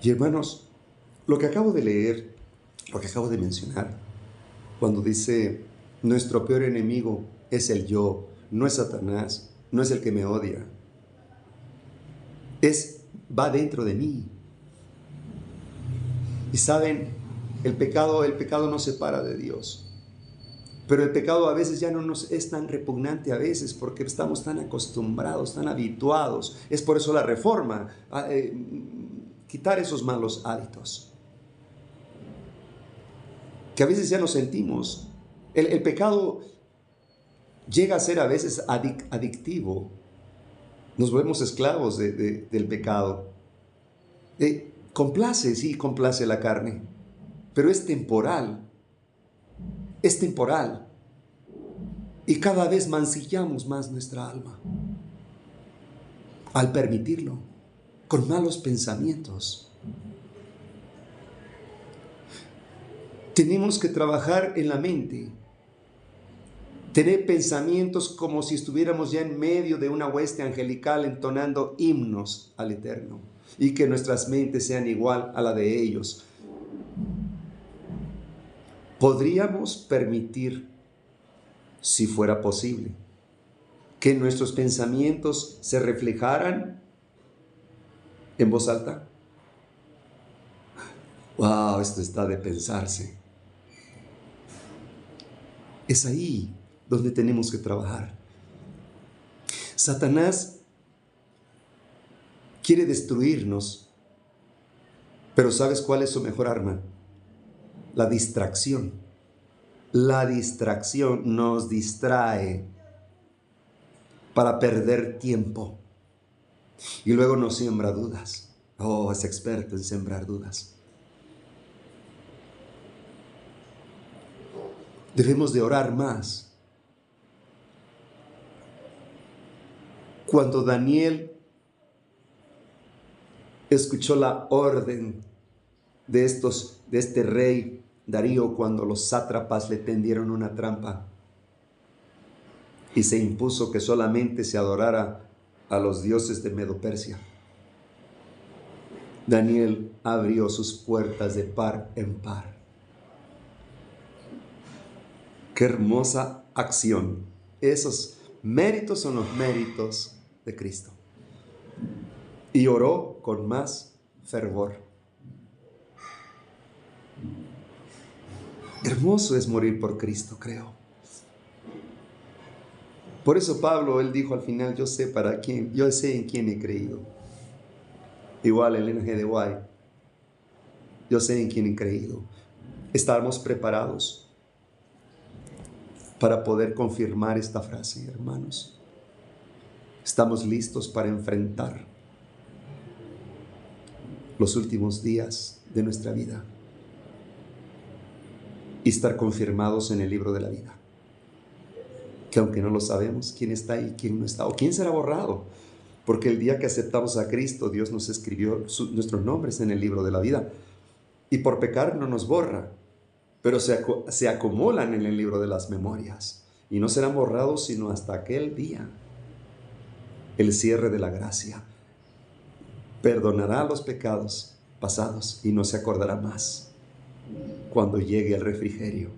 Y hermanos, lo que acabo de leer, lo que acabo de mencionar, cuando dice, nuestro peor enemigo es el yo, no es Satanás, no es el que me odia. Va dentro de mí. Y saben, el pecado nos separa de Dios. Pero el pecado a veces ya no nos es tan repugnante a veces porque estamos tan acostumbrados, tan habituados. Es por eso la reforma, quitar esos malos hábitos. Que a veces ya nos sentimos. El pecado llega a ser a veces adictivo. Nos volvemos esclavos del pecado. Complace la carne, pero es temporal. Es temporal. Y cada vez mancillamos más nuestra alma. al permitirlo, con malos pensamientos. Tenemos que trabajar en la mente, tener pensamientos como si estuviéramos ya en medio de una hueste angelical entonando himnos al Eterno, y que nuestras mentes sean igual a la de ellos. ¿Podríamos permitir, si fuera posible, que nuestros pensamientos se reflejaran en voz alta? ¡Wow! Esto está de pensarse. Es ahí donde tenemos que trabajar. Satanás quiere destruirnos, pero ¿sabes cuál es su mejor arma? La distracción. La distracción nos distrae para perder tiempo y luego nos siembra dudas. Oh, es experto en sembrar dudas. Debemos de orar más. Cuando Daniel escuchó la orden de este rey Darío, cuando los sátrapas le tendieron una trampa y se impuso que solamente se adorara a los dioses de Medo-Persia, Daniel abrió sus puertas de par en par. ¡Qué hermosa acción! Esos méritos son los méritos de Cristo. Y oró con más fervor. Hermoso es morir por Cristo, creo. Por eso Pablo, él dijo al final, yo sé en quién he creído. Igual el G. de White, yo sé en quién he creído. Estamos preparados para poder confirmar esta frase, hermanos. Estamos listos para enfrentar los últimos días de nuestra vida y estar confirmados en el libro de la vida. Que aunque no lo sabemos, quién está y quién no está, o quién será borrado, porque el día que aceptamos a Cristo, Dios nos escribió nuestros nombres en el libro de la vida, y por pecar no nos borra, pero se acumulan en el libro de las memorias, y no serán borrados sino hasta aquel día, el cierre de la gracia. Perdonará los pecados pasados y no se acordará más cuando llegue el refrigerio.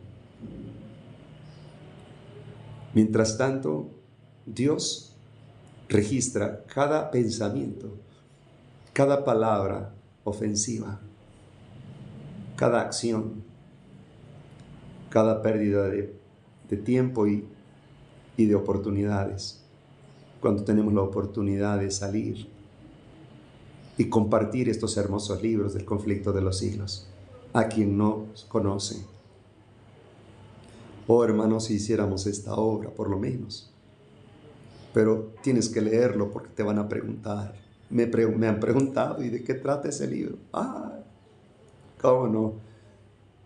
Mientras tanto, Dios registra cada pensamiento, cada palabra ofensiva, cada acción, cada pérdida de tiempo y de oportunidades. Cuando tenemos la oportunidad de salir y compartir estos hermosos libros del conflicto de los siglos a quien no conoce. Oh, hermanos, si hiciéramos esta obra, por lo menos. Pero tienes que leerlo porque te van a preguntar. Me han preguntado, ¿y de qué trata ese libro? ¿Cómo no?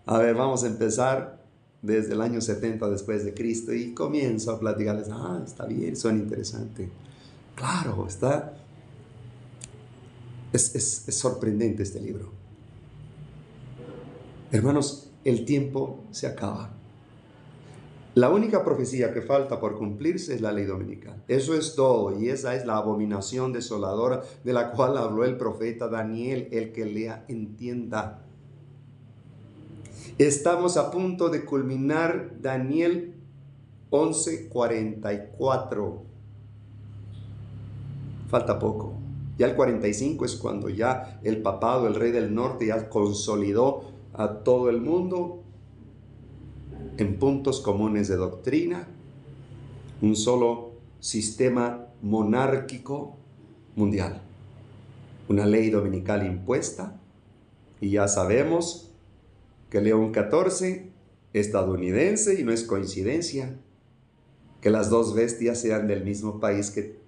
A ver, vamos a empezar desde el año 70 después de Cristo y comienzo a platicarles. Está bien, suena interesante. Claro, es sorprendente este libro. Hermanos, el tiempo se acaba. La única profecía que falta por cumplirse es la ley dominical. Eso es todo, y esa es la abominación desoladora de la cual habló el profeta Daniel. El que lea entienda. Estamos a punto de culminar Daniel 11:44. Falta poco. Ya el 45 es cuando ya el papado, el rey del norte, ya consolidó a todo el mundo en puntos comunes de doctrina, un solo sistema monárquico mundial, una ley dominical impuesta, y ya sabemos que León XIV, estadounidense, y no es coincidencia que las dos bestias sean del mismo país que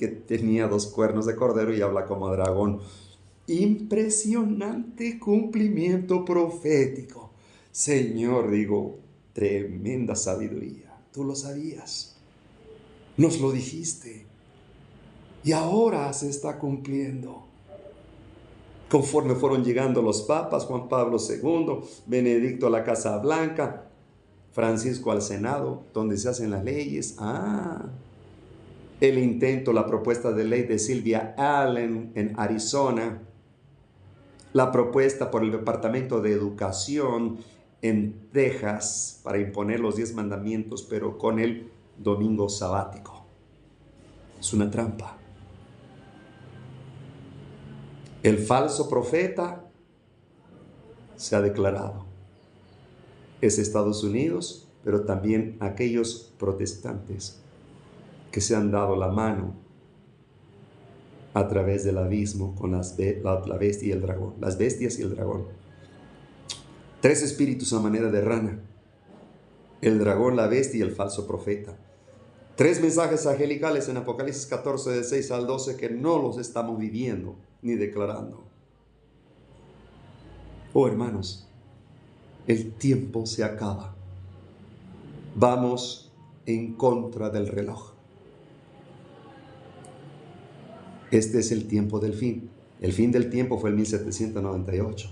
tenía dos cuernos de cordero y habla como dragón. Impresionante cumplimiento profético. Señor, digo, tremenda sabiduría. Tú lo sabías. Nos lo dijiste. Y ahora se está cumpliendo. Conforme fueron llegando los papas, Juan Pablo II, Benedicto a la Casa Blanca, Francisco al Senado, donde se hacen las leyes. El intento, la propuesta de ley de Sylvia Allen en Arizona, la propuesta por el Departamento de Educación en Texas para imponer los 10 mandamientos, pero con el domingo sabático. Es una trampa. El falso profeta se ha declarado. Es Estados Unidos, pero también aquellos protestantes que se han dado la mano a través del abismo con la bestia y el dragón. Las bestias y el dragón. 3 espíritus a manera de rana. El dragón, la bestia y el falso profeta. 3 mensajes angelicales en Apocalipsis 14, de 6 al 12, que no los estamos viviendo ni declarando. Oh, hermanos, el tiempo se acaba. Vamos en contra del reloj. Este es el tiempo del fin. El fin del tiempo fue el 1798.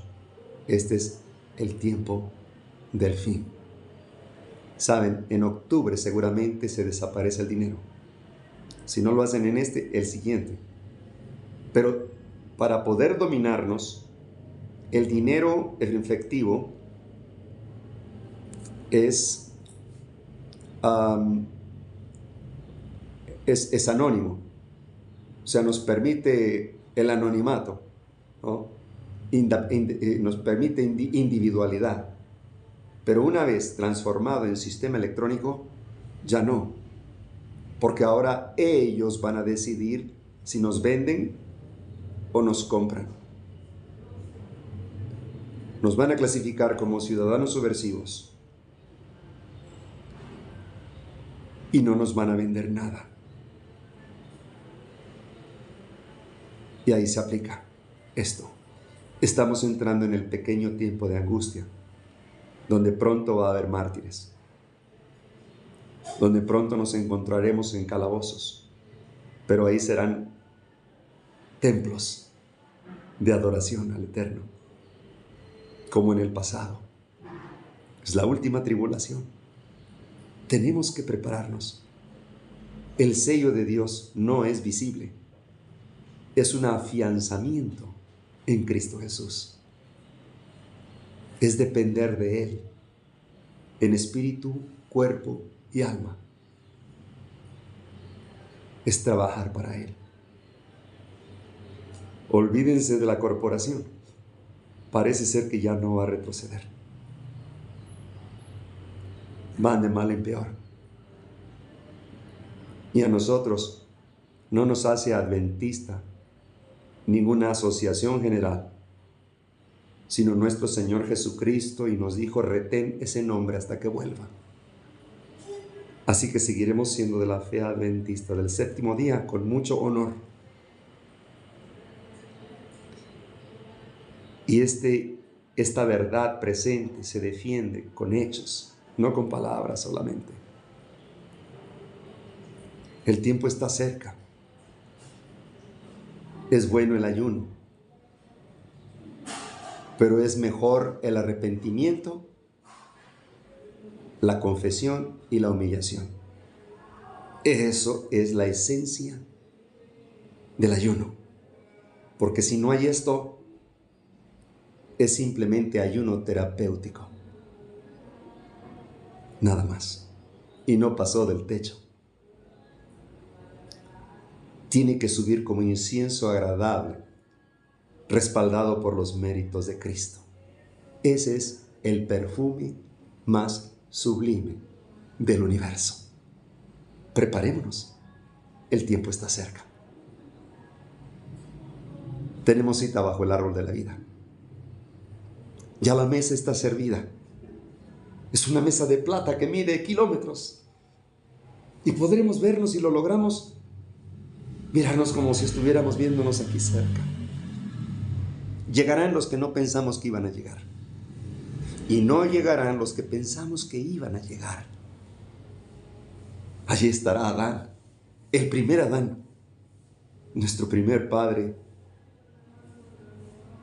Este es el tiempo del fin. Saben, en octubre seguramente se desaparece el dinero. Si no lo hacen en este, el siguiente. Pero para poder dominarnos, el dinero, el efectivo, es anónimo. O sea, nos permite el anonimato, ¿no? Nos permite individualidad. Pero una vez transformado en sistema electrónico, ya no. Porque ahora ellos van a decidir si nos venden o nos compran. Nos van a clasificar como ciudadanos subversivos. Y no nos van a vender nada. Y ahí se aplica esto. Estamos entrando en el pequeño tiempo de angustia, donde pronto va a haber mártires, donde pronto nos encontraremos en calabozos, pero ahí serán templos de adoración al Eterno, como en el pasado. Es la última tribulación. Tenemos que prepararnos. El sello de Dios no es visible. Es un afianzamiento en Cristo Jesús. Es depender de Él en espíritu, cuerpo y alma. Es trabajar para Él. Olvídense de la corporación. Parece ser que ya no va a retroceder. Van de mal en peor. Y a nosotros no nos hace adventista ninguna asociación general, sino nuestro Señor Jesucristo, y nos dijo: retén ese nombre hasta que vuelva. Así que seguiremos siendo de la fe adventista del séptimo día con mucho honor. Y esta verdad presente se defiende con hechos, no con palabras solamente. El tiempo está cerca. Es bueno el ayuno, pero es mejor el arrepentimiento, la confesión y la humillación. Eso es la esencia del ayuno. Porque si no hay esto, es simplemente ayuno terapéutico. Nada más. Y no pasó del techo. Tiene que subir como incienso agradable, respaldado por los méritos de Cristo. Ese es el perfume más sublime del universo. Preparémonos. El tiempo está cerca. Tenemos cita bajo el árbol de la vida. Ya la mesa está servida. Es una mesa de plata que mide kilómetros. Y podremos vernos, si lo logramos, mirarnos como si estuviéramos viéndonos aquí cerca. Llegarán los que no pensamos que iban a llegar. Y no llegarán los que pensamos que iban a llegar. Allí estará Adán, el primer Adán. nuestro primer padre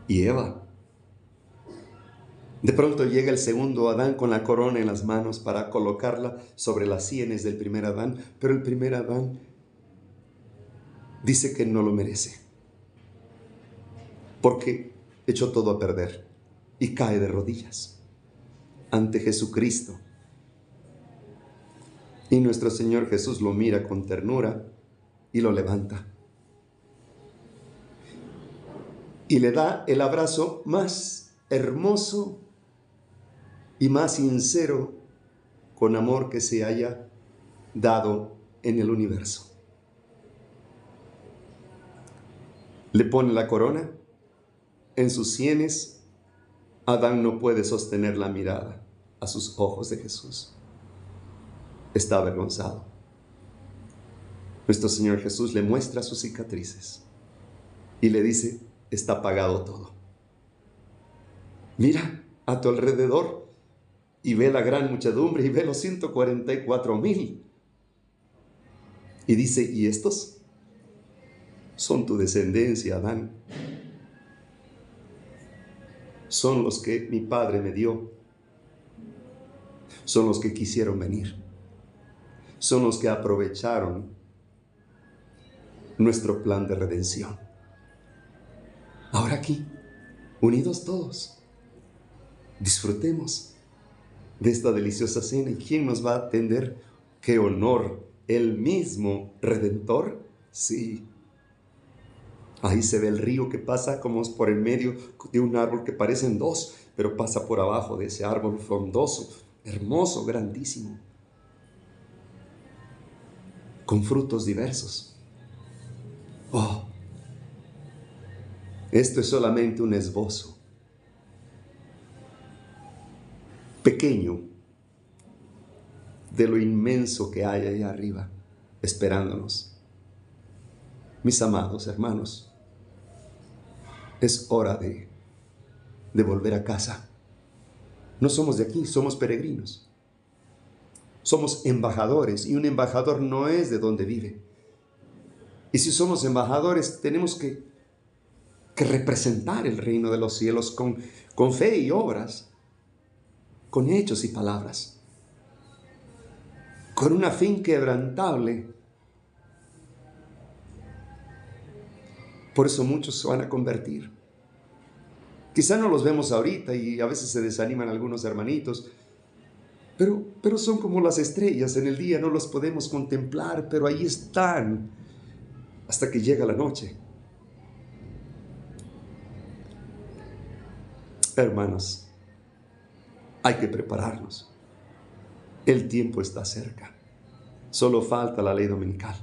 y Eva. De pronto llega el segundo Adán con la corona en las manos para colocarla sobre las sienes del primer Adán, pero el primer Adán dice que no lo merece, porque echó todo a perder y cae de rodillas ante Jesucristo. Y nuestro Señor Jesús lo mira con ternura y lo levanta. Y le da el abrazo más hermoso y más sincero con amor que se haya dado en el universo. Le pone la corona en sus sienes. Adán no puede sostener la mirada a sus ojos de Jesús. Está avergonzado. Nuestro Señor Jesús le muestra sus cicatrices y le dice: está pagado todo. Mira a tu alrededor y ve la gran muchedumbre y ve los 144,000. Y dice: ¿y estos? Son tu descendencia, Adán. Son los que mi Padre me dio. Son los que quisieron venir. Son los que aprovecharon nuestro plan de redención. Ahora aquí, unidos todos, disfrutemos de esta deliciosa cena. ¿Y quién nos va a atender? ¡Qué honor! ¿El mismo Redentor? Sí. Ahí se ve el río que pasa como por el medio de un árbol que parecen dos, pero pasa por abajo de ese árbol frondoso, hermoso, grandísimo, con frutos diversos. ¡Oh! Esto es solamente un esbozo pequeño de lo inmenso que hay allá arriba, esperándonos. Mis amados hermanos, es hora de volver a casa. No somos de aquí, somos peregrinos. Somos embajadores, y un embajador no es de donde vive. Y si somos embajadores, tenemos que representar el reino de los cielos con fe y obras, con hechos y palabras, con una fe inquebrantable. Por eso muchos se van a convertir. Quizá no los vemos ahorita y a veces se desaniman algunos hermanitos, pero son como las estrellas. En el día no los podemos contemplar, pero ahí están hasta que llega la noche. Hermanos, hay que prepararnos. El tiempo está cerca. Solo falta la ley dominical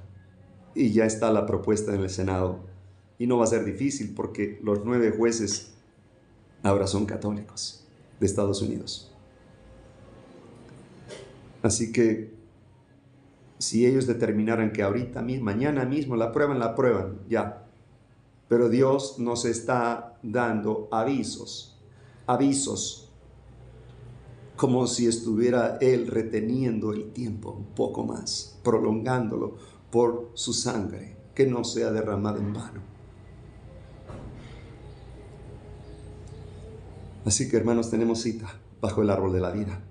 y ya está la propuesta en el Senado. Y no va a ser difícil porque los 9 jueces ahora son católicos de Estados Unidos. Así que si ellos determinaran que ahorita mismo, mañana mismo la aprueban, ya. Pero Dios nos está dando avisos, como si estuviera Él reteniendo el tiempo un poco más, prolongándolo por su sangre, que no sea derramada en vano. Así que, hermanos, tenemos cita bajo el árbol de la vida.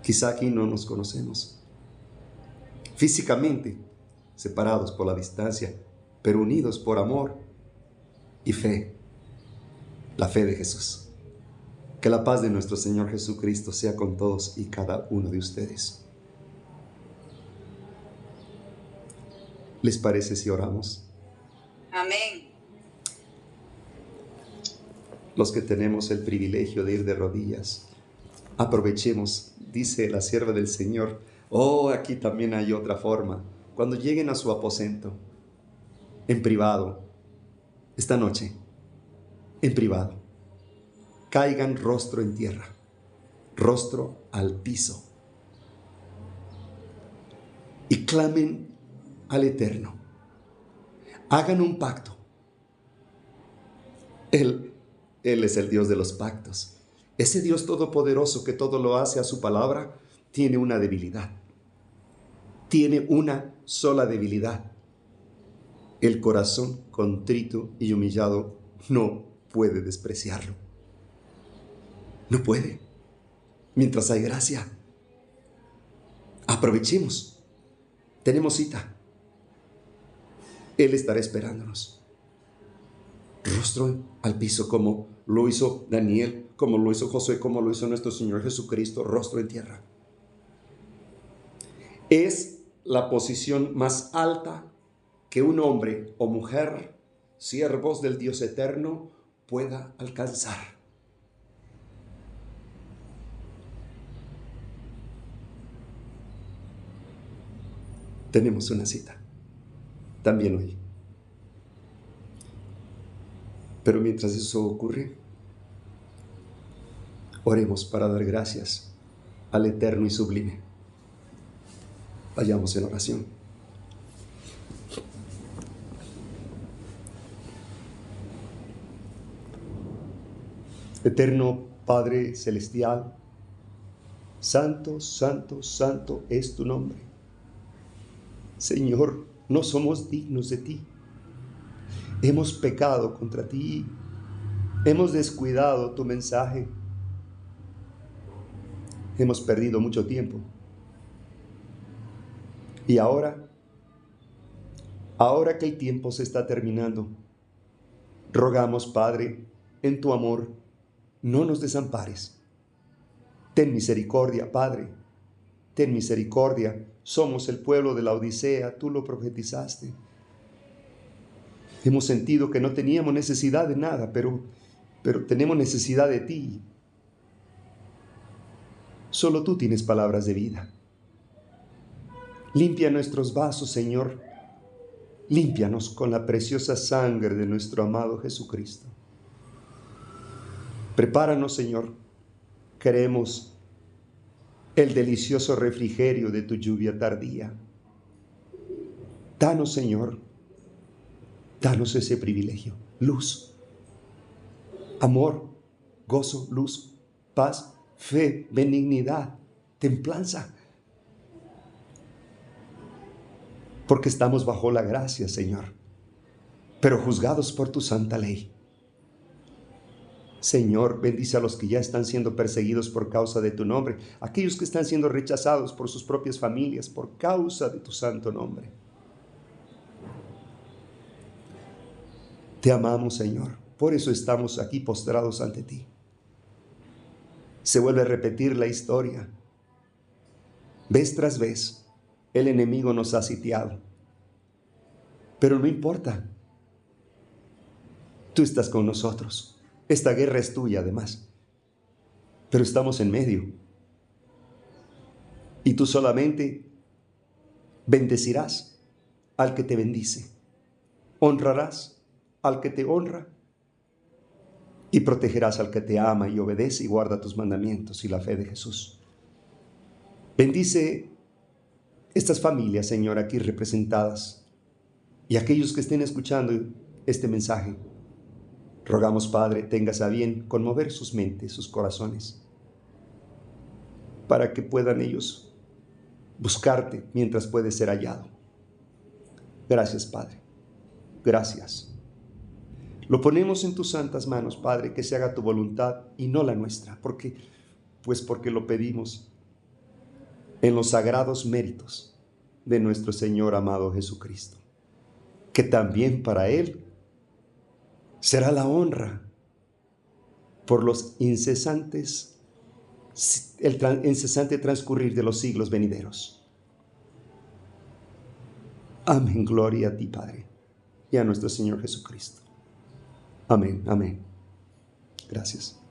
Quizá aquí no nos conocemos, físicamente separados por la distancia, pero unidos por amor y fe, la fe de Jesús. Que la paz de nuestro Señor Jesucristo sea con todos y cada uno de ustedes. ¿Les parece si oramos? Amén. Los que tenemos el privilegio de ir de rodillas, aprovechemos, dice la sierva del Señor. Oh, aquí también hay otra forma. Cuando lleguen a su aposento, en privado, esta noche, en privado, caigan rostro en tierra, rostro al piso, y clamen al Eterno. Hagan un pacto. Él es el Dios de los pactos. Ese Dios todopoderoso que todo lo hace a su palabra, tiene una debilidad. Tiene una sola debilidad. El corazón contrito y humillado no puede despreciarlo. No puede. Mientras hay gracia, aprovechemos. Tenemos cita. Él estará esperándonos. Rostro al piso, como lo hizo Daniel, como lo hizo Josué, como lo hizo nuestro Señor Jesucristo, rostro en tierra. Es la posición más alta que un hombre o mujer, siervos del Dios eterno, pueda alcanzar. Tenemos una cita, también hoy. Pero mientras eso ocurre, oremos para dar gracias al eterno y sublime. Vayamos en oración. Eterno Padre Celestial, santo, santo, santo es tu nombre. Señor, no somos dignos de ti. Hemos pecado contra ti. Hemos descuidado tu mensaje. Hemos perdido mucho tiempo. Y ahora que el tiempo se está terminando, rogamos, Padre, en tu amor, no nos desampares. Ten misericordia, Padre. Ten misericordia. Somos el pueblo de la Odisea, tú lo profetizaste. Hemos sentido que no teníamos necesidad de nada, pero tenemos necesidad de ti. Solo tú tienes palabras de vida. Limpia nuestros vasos, Señor. Límpianos con la preciosa sangre de nuestro amado Jesucristo. Prepáranos, Señor. Queremos el delicioso refrigerio de tu lluvia tardía. Danos, Señor, danos ese privilegio. Luz, amor, gozo, luz, paz, fe, benignidad, templanza. Porque estamos bajo la gracia, Señor, pero juzgados por tu santa ley. Señor, bendice a los que ya están siendo perseguidos por causa de tu nombre, aquellos que están siendo rechazados por sus propias familias por causa de tu santo nombre. Te amamos, Señor, por eso estamos aquí postrados ante ti. Se vuelve a repetir la historia. Vez tras vez, el enemigo nos ha sitiado. Pero no importa. Tú estás con nosotros. Esta guerra es tuya, además. Pero estamos en medio. Y tú solamente bendecirás al que te bendice. Honrarás al que te honra. Y protegerás al que te ama y obedece y guarda tus mandamientos y la fe de Jesús. Bendice estas familias, Señor, aquí representadas, y aquellos que estén escuchando este mensaje. Rogamos, Padre, tengas a bien conmover sus mentes, sus corazones, para que puedan ellos buscarte mientras puede ser hallado. Gracias, Padre. Gracias. Lo ponemos en tus santas manos, Padre, que se haga tu voluntad y no la nuestra, porque lo pedimos en los sagrados méritos de nuestro Señor amado Jesucristo, que también para Él será la honra por los el incesante transcurrir de los siglos venideros. Amén, gloria a ti, Padre, y a nuestro Señor Jesucristo. Amén, amén. Gracias.